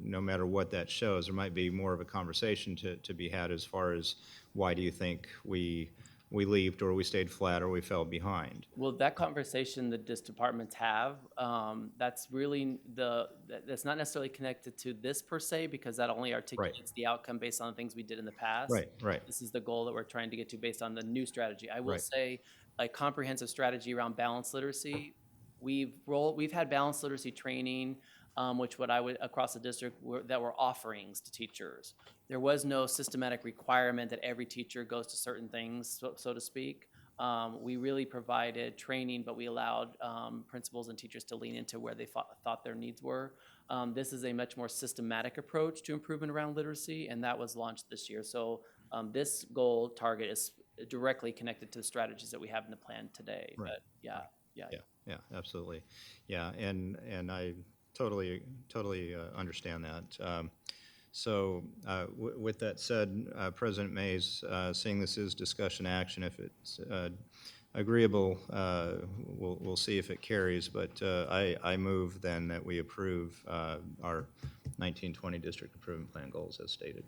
[SPEAKER 8] no matter what that shows. There might be more of a conversation to be had as far as why do you think we leaped or we stayed flat or we fell behind.
[SPEAKER 4] Well, that conversation that these departments have, that's really that's not necessarily connected to this per se, because that only articulates the outcome based on the things we did in the past.
[SPEAKER 8] Right.
[SPEAKER 4] This is the goal that we're trying to get to based on the new strategy. I will
[SPEAKER 8] Right.
[SPEAKER 4] say a comprehensive strategy around balanced literacy. We've had balanced literacy training, which across the district that were offerings to teachers. There was no systematic requirement that every teacher goes to certain things, so to speak. We really provided training, but we allowed principals and teachers to lean into where they thought their needs were. This is a much more systematic approach to improvement around literacy, and that was launched this year. So this goal target is directly connected to the strategies that we have in the plan today.
[SPEAKER 8] Right.
[SPEAKER 4] But yeah.
[SPEAKER 8] Yeah, absolutely. Yeah, and I totally understand that. So with that said, President Mays, seeing this is discussion action, if it's agreeable, we'll see if it carries, but I move then that we approve our 1920 District Improvement Plan goals as stated,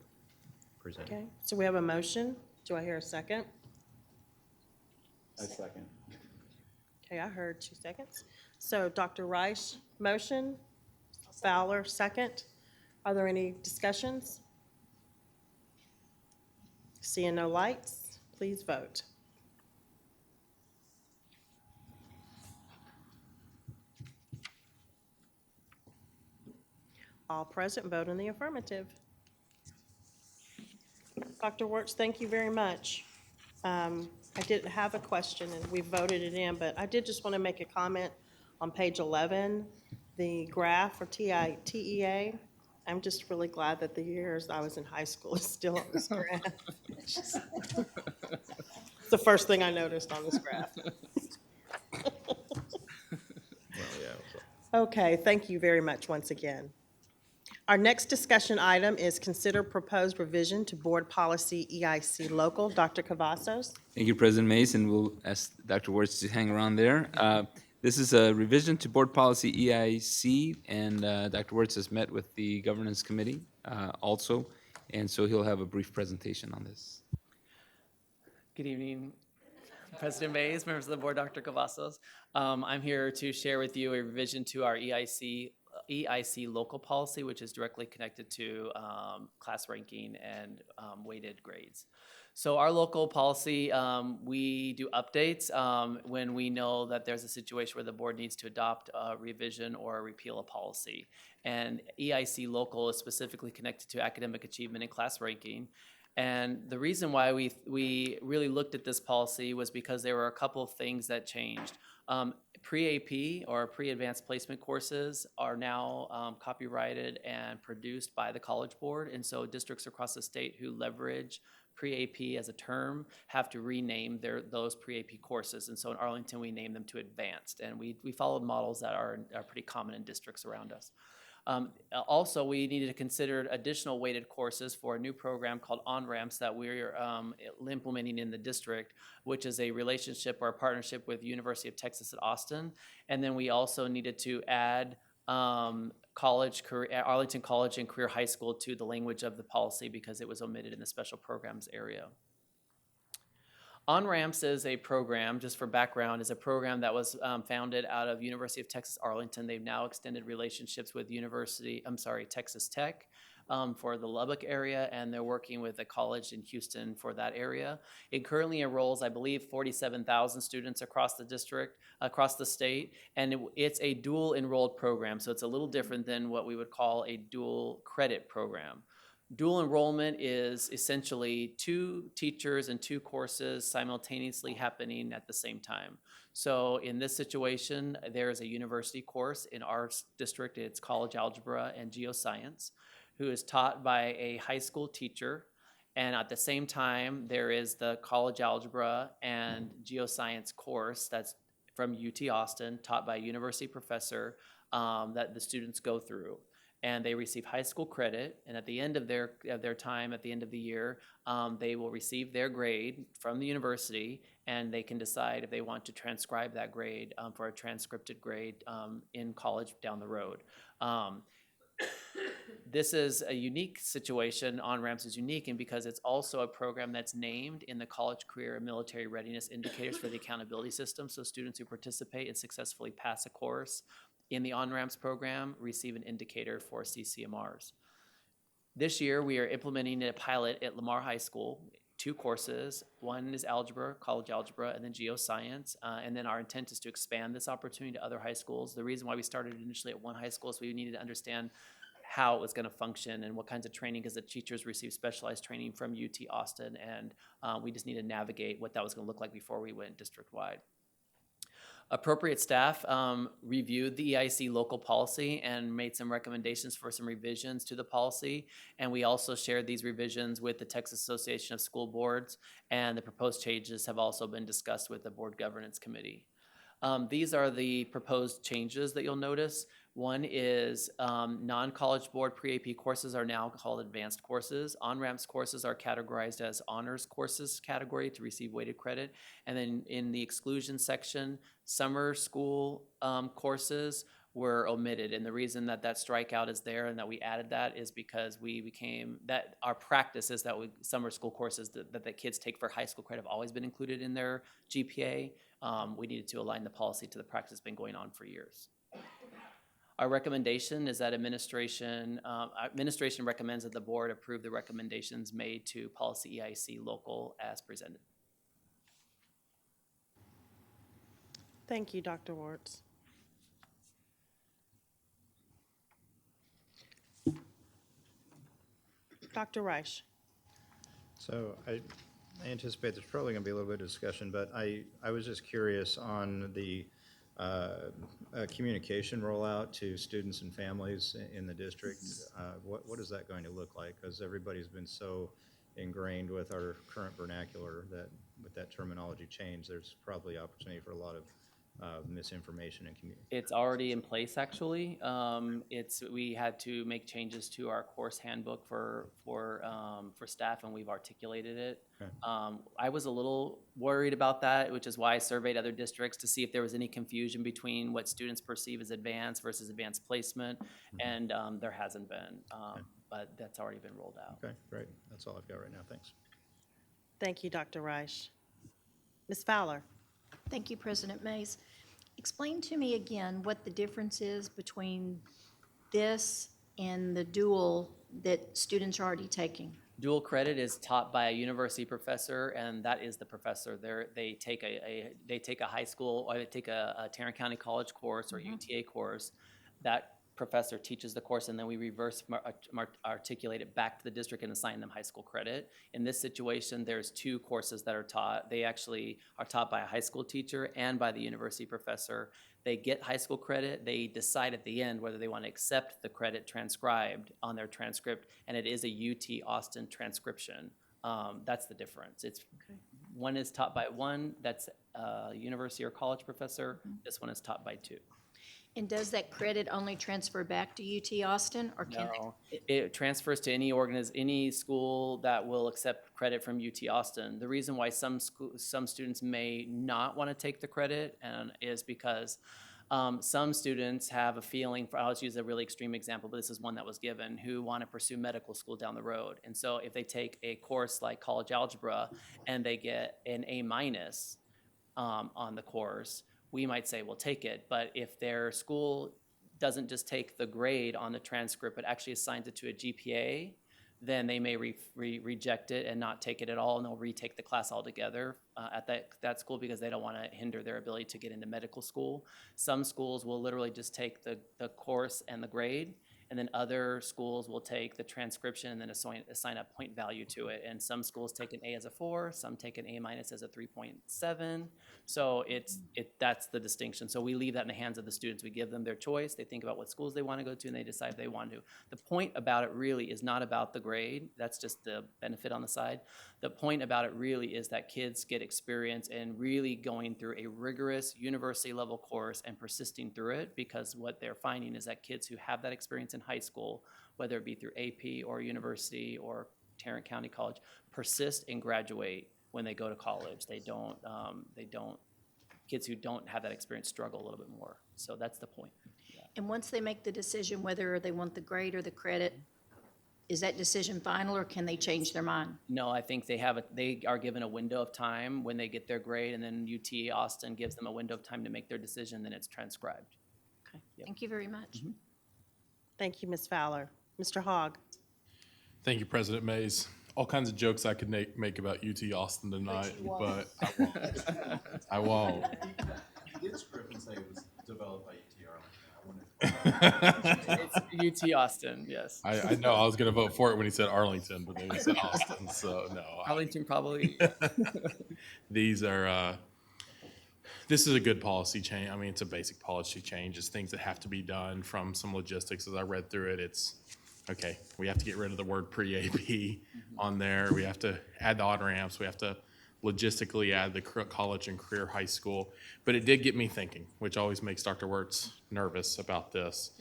[SPEAKER 8] presented.
[SPEAKER 1] Okay, so we have a motion. Do I hear a second?
[SPEAKER 10] I second.
[SPEAKER 1] Okay, I heard 2 seconds. So Dr. Reich, motion, Fowler, second. Are there any discussions? Seeing no lights, please vote. All present vote in the affirmative. Dr. Wertz, thank you very much. I didn't have a question, and we voted it in, but I did just want to make a comment on page 11, the graph for TEA. I'm just really glad that the years I was in high school is still on this graph. It's the first thing I noticed on this graph. Okay, thank you very much once again. Our next discussion item is consider proposed revision to Board Policy EIC Local. Dr. Cavazos.
[SPEAKER 3] Thank you, President Mays, and we'll ask Dr. Wertz to hang around there. This is a revision to Board Policy EIC, and Dr. Wertz has met with the Governance Committee also, and so he'll have a brief presentation on this.
[SPEAKER 4] Good evening, President Mays, members of the board, Dr. Cavazos. I'm here to share with you a revision to our EIC local policy, which is directly connected to class ranking and weighted grades. So our local policy, we do updates when we know that there's a situation where the board needs to adopt a revision or repeal a policy. And EIC local is specifically connected to academic achievement and class ranking. And the reason why we really looked at this policy was because there were a couple of things that changed. Pre-AP or pre-advanced placement courses are now copyrighted and produced by the College Board. And so districts across the state who leverage pre-AP as a term have to rename those pre-AP courses. And so in Arlington, we named them to advanced. And we followed models that are pretty common in districts around us. Also, we needed to consider additional weighted courses for a new program called On-Ramps that we're implementing in the district, which is a relationship or a partnership with University of Texas at Austin. And then we also needed to add Arlington College and Career High School to the language of the policy because it was omitted in the special programs area. On-Ramps is a program, just for background, is a program that was founded out of University of Texas Arlington. They've now extended relationships with Texas Tech for the Lubbock area, and they're working with a college in Houston for that area. It currently enrolls, I believe, 47,000 students across the district, across the state, and it's a dual enrolled program, so it's a little different than what we would call a dual credit program. Dual enrollment is essentially 2 teachers and 2 courses simultaneously happening at the same time. So in this situation, there is a university course in our district. It's college algebra and geoscience, who is taught by a high school teacher. And at the same time, there is the college algebra and geoscience course that's from UT Austin, taught by a university professor that the students go through. And they receive high school credit, and at the end of their time, at the end of the year, they will receive their grade from the university, and they can decide if they want to transcribe that grade for a transcripted grade in college down the road. This is a unique situation. On-Ramps is unique, and because it's also a program that's named in the College Career and Military Readiness Indicators for the accountability system, so students who participate and successfully pass a course in the On-Ramps program receive an indicator for CCMRs. This year, we are implementing a pilot at Lamar High School, 2 courses. One is algebra, college algebra, and then geoscience. And then our intent is to expand this opportunity to other high schools. The reason why we started initially at one high school is we needed to understand how it was going to function and what kinds of training, because the teachers receive specialized training from UT Austin, and we just need to navigate what that was going to look like before we went district-wide. Appropriate staff reviewed the EIC local policy and made some recommendations for some revisions to the policy. And we also shared these revisions with the Texas Association of School Boards, and the proposed changes have also been discussed with the Board Governance Committee. These are the proposed changes that you'll notice. One is non-college board pre-AP courses are now called advanced courses. On-Ramps courses are categorized as honors courses category to receive weighted credit. And then in the exclusion section, summer school courses were omitted. And the reason that that strikeout is there and that we added that is because our practice is that summer school courses that the kids take for high school credit have always been included in their GPA. We needed to align the policy to the practice that's been going on for years. Our recommendation is that administration recommends that the board approve the recommendations made to policy EIC local as presented.
[SPEAKER 1] Thank you, Dr. Wards. Dr. Reich.
[SPEAKER 8] So I anticipate there's probably going to be a little bit of discussion, but I was just curious on the communication rollout to students and families in the district. What is that going to look like? Because everybody's been so ingrained with our current vernacular that with that terminology change, there's probably opportunity for a lot of misinformation and communication.
[SPEAKER 4] It's already in place, actually. We had to make changes to our course handbook for staff, and we've articulated it. Okay. I was a little worried about that, which is why I surveyed other districts to see if there was any confusion between what students perceive as advanced versus advanced placement, and there hasn't been, but that's already been rolled out.
[SPEAKER 8] Okay, great. That's all I've got right now. Thanks.
[SPEAKER 1] Thank you, Dr. Reich. Ms. Fowler.
[SPEAKER 6] Thank you, President Mays. Explain to me again what the difference is between this and the dual that students are already taking.
[SPEAKER 4] Dual credit is taught by a university professor, and that is the professor. They take a high school, or they take a Tarrant County College course or UTA course. That professor teaches the course, and then we reverse articulate it back to the district and assign them high school credit. In this situation, there's 2 courses that are taught. They actually are taught by a high school teacher and by the university professor. They get high school credit. They decide at the end whether they want to accept the credit transcribed on their transcript, and it is a UT Austin transcription. That's the difference. One is taught by one that's a university or college professor. This one is taught by 2.
[SPEAKER 6] And does that credit only transfer back to UT Austin, or can
[SPEAKER 4] No, it transfers to any school that will accept credit from UT Austin. The reason why some students may not want to take the credit is because Some students have a feeling, I'll just use a really extreme example, but this is one that was given, who want to pursue medical school down the road. And so if they take a course like college algebra and they get an A minus on the course, we might say, well, take it. But if their school doesn't just take the grade on the transcript, but actually assigns it to a GPA, then they may reject it and not take it at all, and they'll retake the class altogether at that school because they don't want to hinder their ability to get into medical school. Some schools will literally just take the course and the grade, and then other schools will take the transcription and then assign a point value to it. And some schools take an A as a 4, some take an A minus as a 3.7. So that's the distinction. So we leave that in the hands of the students. We give them their choice. They think about what schools they want to go to, and they decide if they want to. The point about it really is not about the grade. That's just the benefit on the side. The point about it really is that kids get experience in really going through a rigorous university level course and persisting through it, because what they're finding is that kids who have that experience in high school, whether it be through AP or university or Tarrant County College, persist and graduate when they go to college. Kids who don't have that experience struggle a little bit more. So that's the point. Yeah.
[SPEAKER 6] And once they make the decision whether they want the grade or the credit, is that decision final, or can they change their mind?
[SPEAKER 4] No, I think they are given a window of time when they get their grade, and then UT Austin gives them a window of time to make their decision, then it's transcribed.
[SPEAKER 6] Okay, thank you very much.
[SPEAKER 1] Thank you, Ms. Fowler. Mr. Hogg.
[SPEAKER 2] Thank you, President Mays. All kinds of jokes I could make about UT Austin tonight, but I won't.
[SPEAKER 10] He did script and say it was developed by UT Arlington.
[SPEAKER 4] It's UT Austin, yes.
[SPEAKER 2] I know I was going to vote for it when he said Arlington, but then he said Austin, so no.
[SPEAKER 4] Arlington probably.
[SPEAKER 2] These are, this is a good policy change. I mean, it's a basic policy change. It's things that have to be done from some logistics. As I read through it, it's, okay, we have to get rid of the word pre-AP on there. We have to add the on-ramps. We have to logistically add the college and career high school. But it did get me thinking, which always makes Dr. Wirtz nervous about this.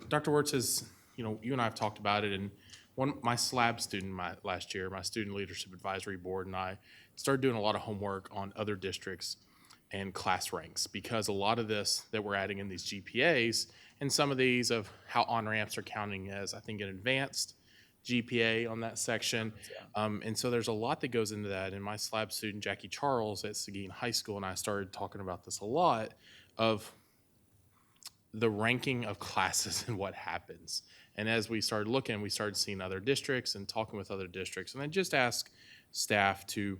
[SPEAKER 2] Dr. Wirtz has, you and I have talked about it, and my SLAB student last year, my Student Leadership Advisory Board, and I started doing a lot of homework on other districts and class ranks, because a lot of this that we're adding in these GPAs, and some of these of how on-ramps are counting as, I think, an advanced GPA on that section. And so there's a lot that goes into that. And my SLAB student, Jackie Charles at Seguin High School, and I started talking about this a lot, of the ranking of classes and what happens. And as we started looking, we started seeing other districts and talking with other districts. And I just asked staff to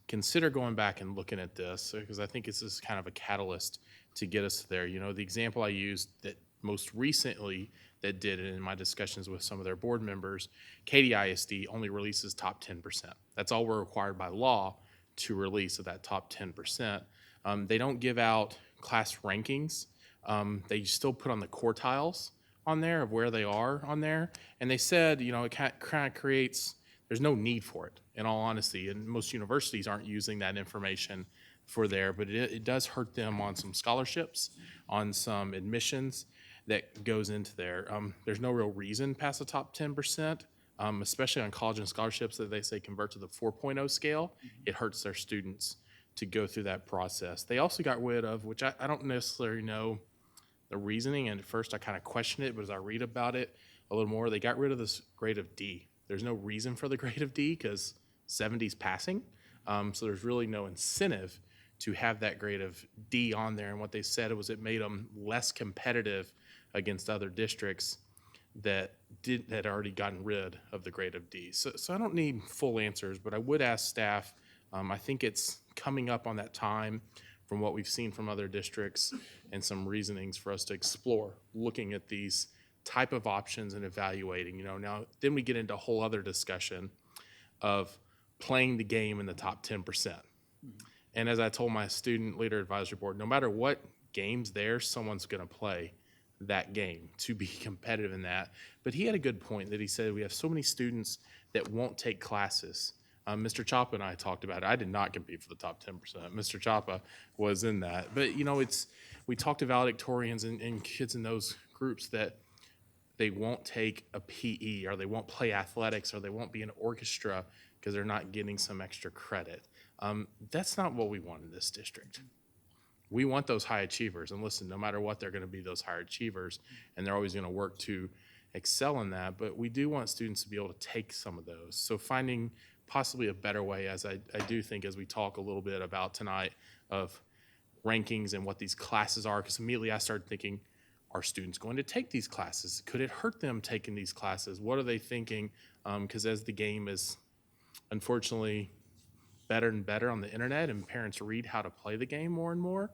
[SPEAKER 2] consider going back and looking at this, because I think this is kind of a catalyst to get us there. The example I used that most recently that did it in my discussions with some of their board members, Katy ISD only releases top 10%. That's all we're required by law to release of that top 10%. They don't give out class rankings. They still put on the quartiles on there of where they are on there. And they said, it kind of creates, there's no need for it, in all honesty. And most universities aren't using that information for there, but it does hurt them on some scholarships, on some admissions that goes into there. There's no real reason past the top 10%, especially on college and scholarships that they say convert to the 4.0 scale. It hurts their students to go through that process. They also got rid of, which I don't necessarily know the reasoning, and at first I kind of questioned it, but as I read about it a little more, they got rid of this grade of D. There's no reason for the grade of D because 70's passing, so there's really no incentive to have that grade of D on there. And what they said was it made them less competitive against other districts that had already gotten rid of the grade of D. So I don't need full answers, but I would ask staff, I think it's coming up on that time from what we've seen from other districts and some reasonings for us to explore looking at these type of options and evaluating. Now then we get into a whole other discussion of playing the game in the top 10%. And as I told my Student Leader Advisory Board, no matter what game's there, someone's going to play that game to be competitive in that. But he had a good point that he said we have so many students that won't take classes. Mr. Chapa and I talked about it. I did not compete for the top 10%. Mr. Chapa was in that. But, we talked to valedictorians and kids in those groups that they won't take a PE, or they won't play athletics, or they won't be in orchestra because they're not getting some extra credit. That's not what we want in this district. we want those high achievers. And listen, no matter what, they're going to be those high achievers, and they're always going to work to excel in that. But we do want students to be able to take some of those. So finding possibly a better way, as I do think as we talk a little bit about tonight, of rankings and what these classes are, because immediately I started thinking, are students going to take these classes? Could it hurt them taking these classes? What are they thinking? Because as the game is unfortunately better and better on the internet, and parents read how to play the game more and more,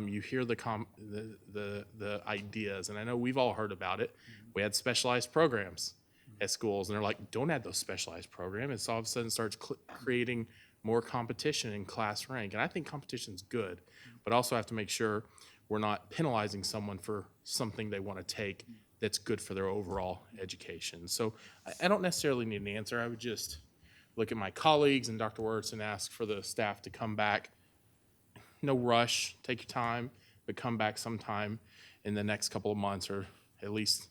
[SPEAKER 2] you hear the ideas. And I know we've all heard about it. We had specialized programs at schools, and they're like, don't add those specialized programs. It's all of a sudden starts creating more competition in class rank. And I think competition's good, but also have to make sure we're not penalizing someone for something they want to take that's good for their overall education. So I don't necessarily need an answer. I would just look at my colleagues and Dr. Wirtz and ask for the staff to come back. No rush, take your time, but come back sometime in the next couple of months, or at least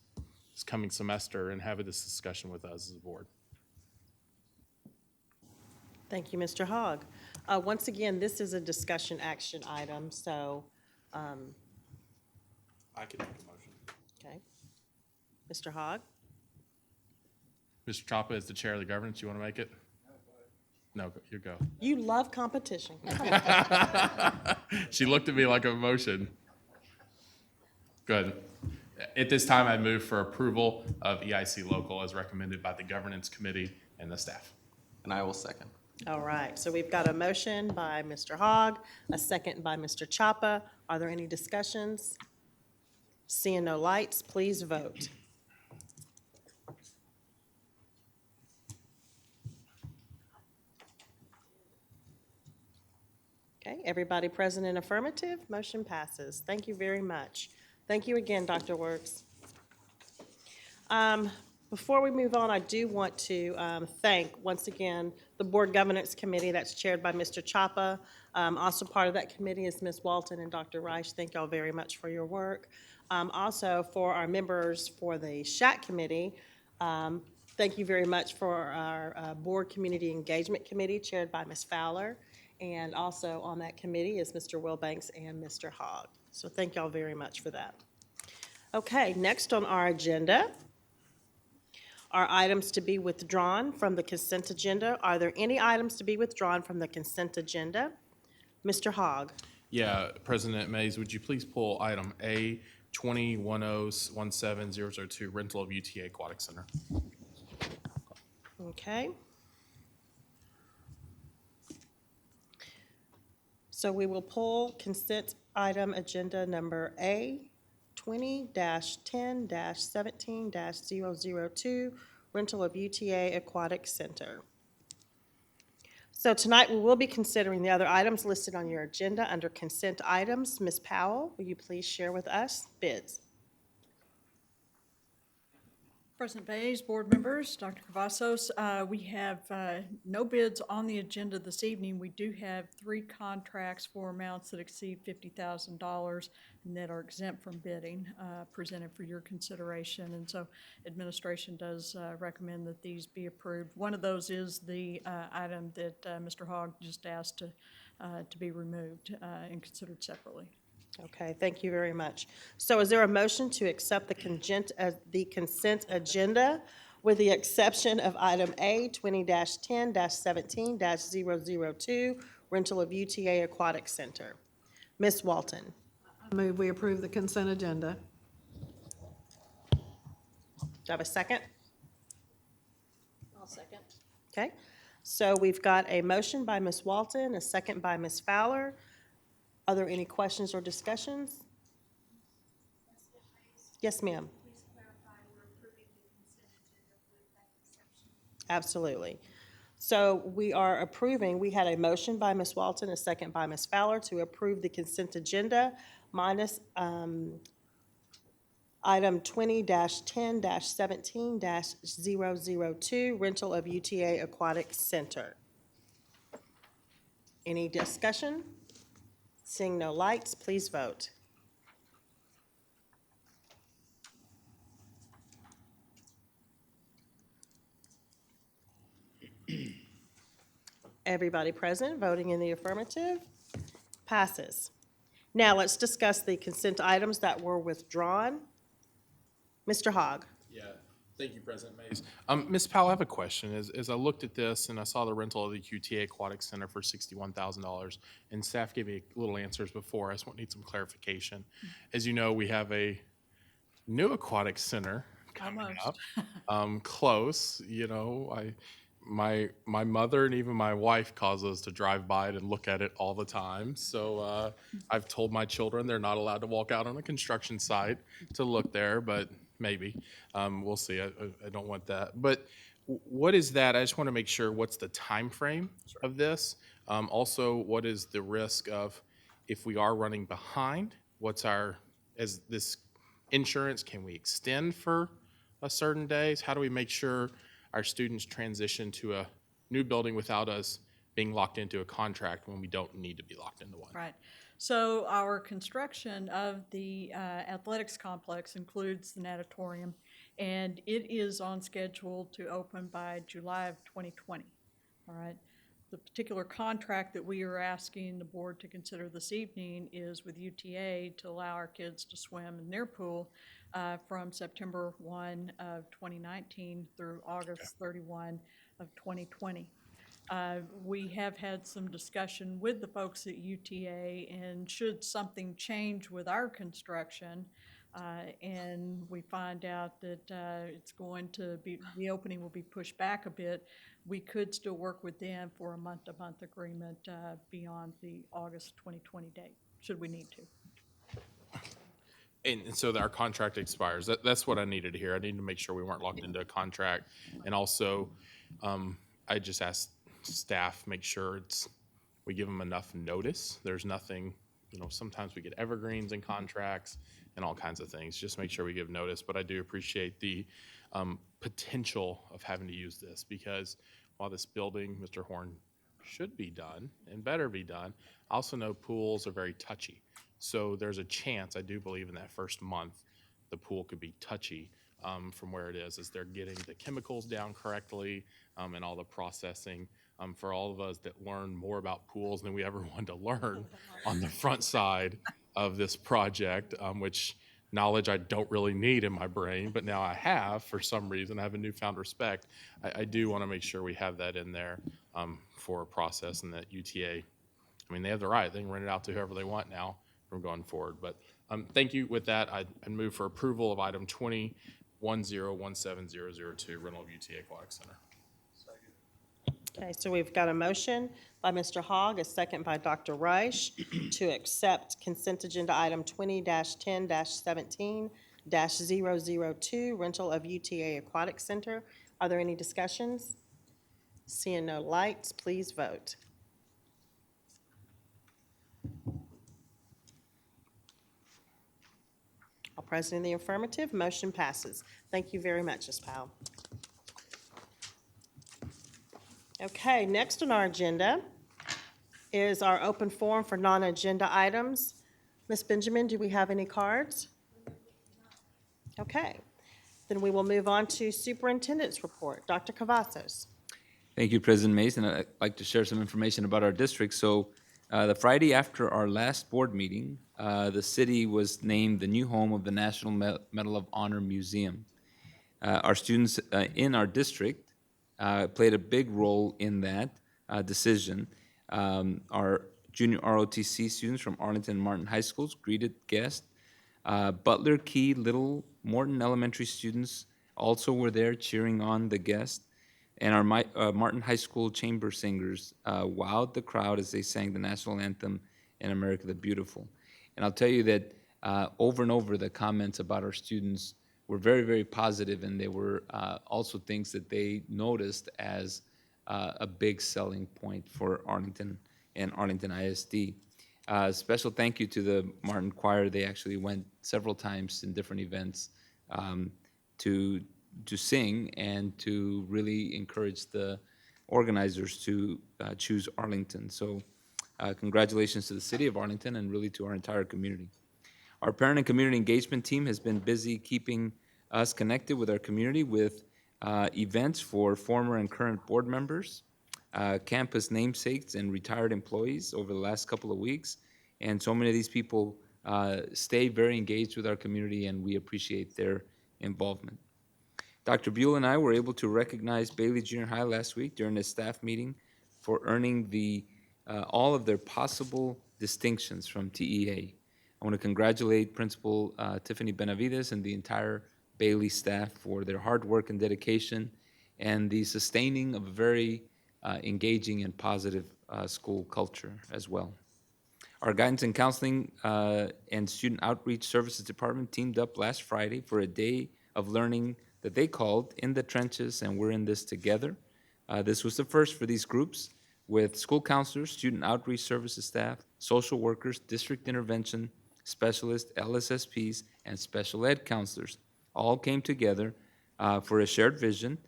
[SPEAKER 2] this coming semester, and have this discussion with us as a board.
[SPEAKER 1] Thank you, Mr. Hogg. Once again, this is a discussion action item, so,
[SPEAKER 2] I can make a motion.
[SPEAKER 1] okay. Mr. Hogg?
[SPEAKER 2] Mr. Chapa, as the chair of the governance, you want to make it? No, you go.
[SPEAKER 1] You love competition.
[SPEAKER 2] She looked at me like a motion. Good. At this time, I move for approval of EIC local as recommended by the governance committee and the staff.
[SPEAKER 5] And I will second.
[SPEAKER 1] All right, so we've got a motion by Mr. Hogg, a second by Mr. Chapa. Are there any discussions? Seeing no lights, please vote. Okay, everybody present in affirmative, motion passes. Thank you very much. Thank you again, Dr. Wirtz. Before we move on, I do want to thank, once again, the Board Governance Committee that's chaired by Mr. Chapa. Also part of that committee is Ms. Walton and Dr. Reich. Thank y'all very much for your work. Also, for our members for the SHAC Committee, thank you very much for our Board Community Engagement Committee chaired by Ms. Fowler. And also on that committee is Mr. Wilbanks and Mr. Hogg. So thank y'all very much for that. Okay, next on our agenda are items to be withdrawn from the consent agenda. Are there any items to be withdrawn from the consent agenda? Mr. Hogg.
[SPEAKER 2] Yeah, President Mays, would you please pull item A 201017-002, rental of UTA Aquatic Center?
[SPEAKER 1] Okay. So we will pull consent item agenda number A 20-10-17-002, rental of UTA Aquatic Center. So tonight we will be considering the other items listed on your agenda under consent items. Ms. Powell, will you please share with us bids?
[SPEAKER 9] President Bays, board members, Dr. Cavazos, we have no bids on the agenda this evening. We do have 3 contracts for amounts that exceed $50,000 and that are exempt from bidding presented for your consideration. And so administration does recommend that these be approved. One of those is the item that Mr. Hogg just asked to be removed and considered separately.
[SPEAKER 1] Okay, thank you very much. So is there a motion to accept the consent agenda with the exception of item A 20-10-17-002, rental of UTA Aquatic Center? Ms. Walton.
[SPEAKER 7] I move we approve the consent agenda.
[SPEAKER 1] Do I have a second?
[SPEAKER 6] I'll second.
[SPEAKER 1] Okay, so we've got a motion by Ms. Walton, a second by Ms. Fowler. Are there any questions or discussions? Yes, ma'am.
[SPEAKER 11] Please clarify, we're approving the consent agenda with that exception.
[SPEAKER 1] Absolutely. So we are approving, we had a motion by Ms. Walton, a second by Ms. Fowler to approve the consent agenda minus item 20-10-17-002, rental of UTA Aquatic Center. Any discussion? Seeing no lights, please vote. Everybody present, voting in the affirmative, passes. Now, let's discuss the consent items that were withdrawn. Mr. Hogg.
[SPEAKER 2] Yeah, thank you, President Mays. Ms. Powell, I have a question. As I looked at this and I saw the rental of the QTA Aquatic Center for $61,000, and staff gave me little answers before, I just need some clarification. As you know, we have a new aquatic center coming up, close, you know, my mother and even my wife cause us to drive by it and look at it all the time. So I've told my children they're not allowed to walk out on a construction site to look there, but maybe. We'll see. I don't want that. But what is that? I just want to make sure, what's the time frame of this? Also, what is the risk of if we are running behind? What's our, as this insurance, can we extend for a certain days? How do we make sure our students transition to a new building without us being locked into a contract when we don't need to be locked into one?
[SPEAKER 9] Right. So our construction of the athletics complex includes the natatorium, and it is on schedule to open by July of 2020. All right. The particular contract that we are asking the board to consider this evening is with UTA to allow our kids to swim in their pool from September 1 of 2019 through August 31 of 2020. We have had some discussion with the folks at UTA, and should something change with our construction, and we find out that it's going to be, the opening will be pushed back a bit, we could still work with them for a month-to-month agreement beyond the August 2020 date, should we need to.
[SPEAKER 2] And so our contract expires. That's what I needed to hear. I needed to make sure we weren't locked into a contract. And also, I just asked staff, make sure we give them enough notice. There's nothing, you know, sometimes we get evergreens in contracts and all kinds of things. Just make sure we give notice. But I do appreciate the potential of having to use this, because while this building, Mr. Horn, should be done and better be done, I also know pools are very touchy. So there's a chance, I do believe, in that first month, the pool could be touchy from where it is, as they're getting the chemicals down correctly and all the processing. For all of us that learn more about pools than we ever wanted to learn on the front side of this project, which knowledge I don't really need in my brain, but now I have for some reason. I have a newfound respect. I do want to make sure we have that in there for a process, and that UTA, I mean, they have the right. They can rent it out to whoever they want now from going forward. But thank you. With that, I move for approval of item 20-1017-002, rental of UTA Aquatic Center.
[SPEAKER 1] Okay, so we've got a motion by Mr. Hogg, a second by Dr. Rush, to accept consent agenda item 20-10-17-002, rental of UTA Aquatic Center. Are there any discussions? Seeing no lights, please vote. All present in the affirmative, motion passes. Thank you very much, Ms. Powell. Okay, next on our agenda is our open forum for non-agenda items. Ms. Benjamin, do we have any cards? Okay, then we will move on to Superintendent's report. Dr. Cavazos.
[SPEAKER 3] Thank you, President Mays, and I'd like to share some information about our district. So the Friday after our last board meeting, the city was named the new home of the National Medal of Honor Museum. Our students in our district played a big role in that decision. Our junior ROTC students from Arlington and Martin High Schools greeted guests. Butler, Key, Little, Morton Elementary students also were there cheering on the guests. And our Martin High School chamber singers wowed the crowd as they sang the national anthem in America the Beautiful. And I'll tell you that over and over, the comments about our students were very, very positive, and they were also things that they noticed as a big selling point for Arlington and Arlington ISD. Special thank you to the Martin Choir. They actually went several times in different events to sing and to really encourage the organizers to choose Arlington. So congratulations to the city of Arlington and really to our entire community. Our parent and community engagement team has been busy keeping us connected with our community with events for former and current board members, campus namesakes, and retired employees over the last couple of weeks. And so many of these people stay very engaged with our community, and we appreciate their involvement. Dr. Buell and I were able to recognize Bailey Junior High last week during a staff meeting for earning all of their possible distinctions from TEA. I want to congratulate Principal Tiffany Benavides and the entire Bailey staff for their hard work and dedication and the sustaining of a very engaging and positive school culture as well. Our Guidance and Counseling and Student Outreach Services Department teamed up last Friday for a day of learning that they called In the Trenches and We're in This Together. This was the first for these groups with school counselors, student outreach services staff, social workers, district intervention specialists, LSSPs, and special ed counselors all came together for a shared vision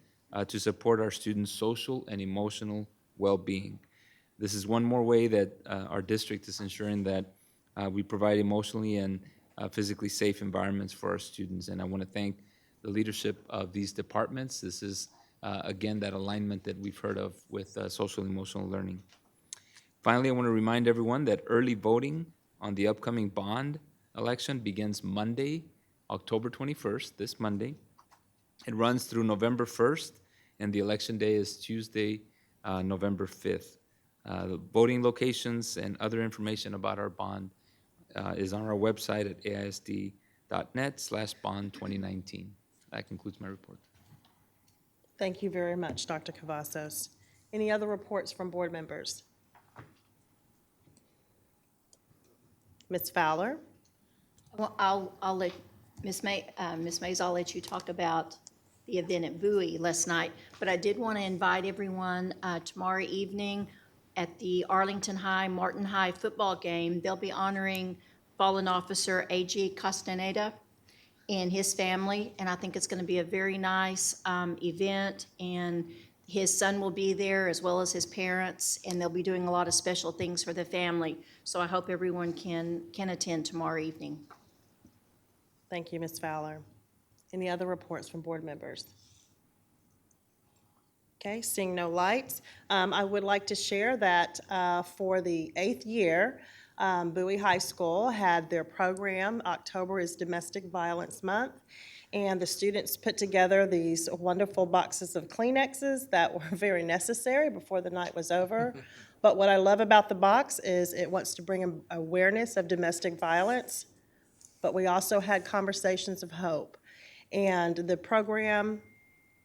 [SPEAKER 3] to support our students' social and emotional well-being. This is one more way that our district is ensuring that we provide emotionally and physically safe environments for our students. And I want to thank the leadership of these departments. This is, again, that alignment that we've heard of with social and emotional learning. Finally, I want to remind everyone that early voting on the upcoming bond election begins Monday, October 21st, this Monday. It runs through November 1st, and the election day is Tuesday, November 5th. The voting locations and other information about our bond is on our website at AISD.net/bond2019. That concludes my report.
[SPEAKER 1] Thank you very much, Dr. Cavazos. Any other reports from board members? Ms. Fowler?
[SPEAKER 6] Well, I'll let, Ms. Mays, I'll let you talk about the event at Bowie last night, but I did want to invite everyone tomorrow evening at the Arlington High, Martin High football game. They'll be honoring fallen officer A.G. Castaneda and his family, and I think it's going to be a very nice event, and his son will be there as well as his parents, and they'll be doing a lot of special things for the family. So I hope everyone can attend tomorrow evening.
[SPEAKER 1] Thank you, Ms. Fowler. Any other reports from board members? Okay, seeing no lights, I would like to share that for the 8th year, Bowie High School had their program. October is Domestic Violence Month, and the students put together these wonderful boxes of Kleenexes that were very necessary before the night was over. But what I love about the box is it wants to bring awareness of domestic violence, but we also had conversations of hope. And the program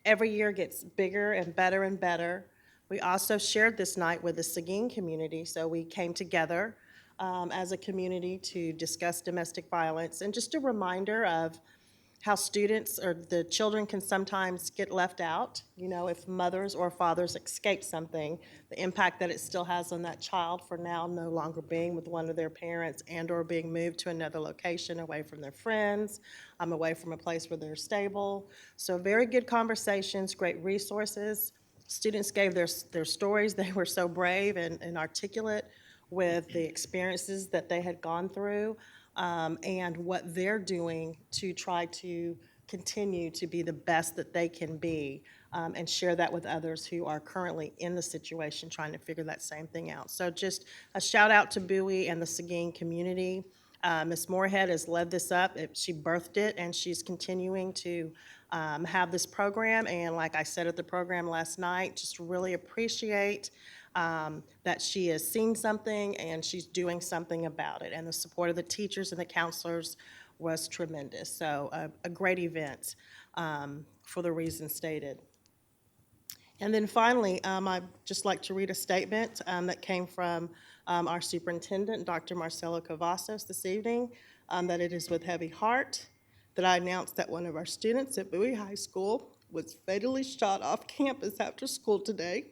[SPEAKER 1] every year gets bigger and better and better. We also shared this night with the Seguin community, so we came together as a community to discuss domestic violence, and just a reminder of how students or the children can sometimes get left out, you know, if mothers or fathers escape something, the impact that it still has on that child for now no longer being with one of their parents and or being moved to another location away from their friends, away from a place where they're stable. So very good conversations, great resources. Students gave their stories. They were so brave and articulate with the experiences that they had gone through. And what they're doing to try to continue to be the best that they can be, and share that with others who are currently in the situation trying to figure that same thing out. So just a shout out to Bowie and the Seguin community. Ms. Moorhead has led this up. She birthed it, and she's continuing to have this program. And like I said at the program last night, just really appreciate that she has seen something and she's doing something about it. And the support of the teachers and the counselors was tremendous. So a great event for the reasons stated. And then finally, I'd just like to read a statement that came from our superintendent, Dr. Marcelo Cavazos, this evening, that it is with heavy heart that I announced that one of our students at Bowie High School was fatally shot off campus after school today.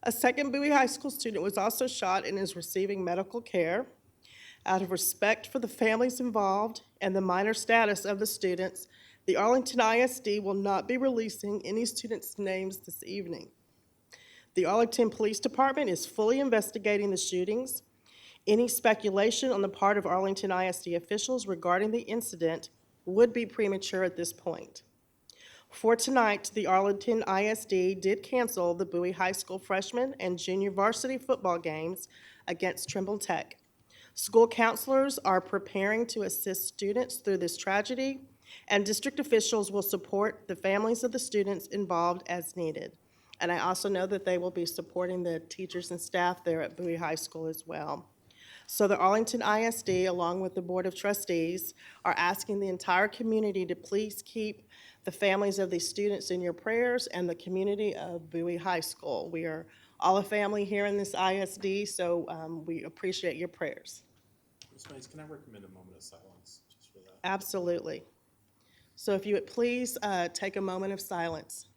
[SPEAKER 1] A second Bowie High School student was also shot and is receiving medical care. Out of respect for the families involved and the minor status of the students, the Arlington ISD will not be releasing any students' names this evening. The Arlington Police Department is fully investigating the shootings. Any speculation on the part of Arlington ISD officials regarding the incident would be premature at this point. For tonight, the Arlington ISD did cancel the Bowie High School freshman and junior varsity football games against Trimble Tech. School counselors are preparing to assist students through this tragedy, and district officials will support the families of the students involved as needed. And I also know that they will be supporting the teachers and staff there at Bowie High School as well. So the Arlington ISD, along with the Board of Trustees, are asking the entire community to please keep the families of these students in your prayers and the community of Bowie High School. We are all a family here in this ISD, so we appreciate your prayers.
[SPEAKER 2] Ms. Mays, can I recommend a moment of silence just for that?
[SPEAKER 1] Absolutely. So if you would please take a moment of silence.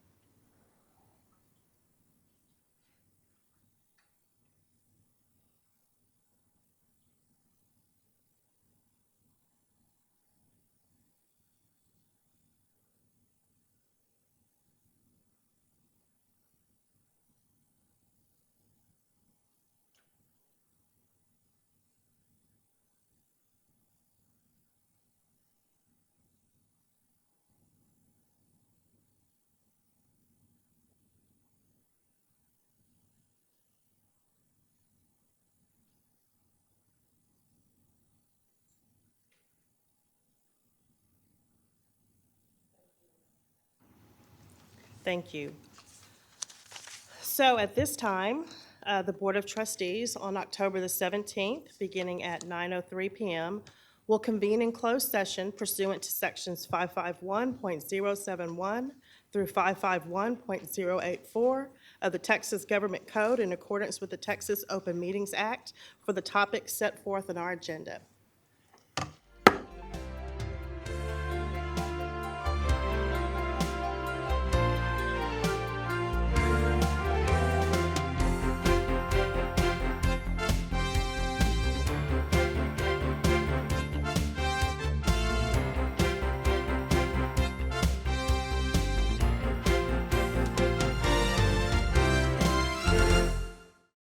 [SPEAKER 1] Thank you. So at this time, the Board of Trustees on October the 17th, beginning at 9:03 p.m., will convene in closed session pursuant to Sections 551.071 through 551.084 of the Texas Government Code in accordance with the Texas Open Meetings Act for the topics set forth in our agenda.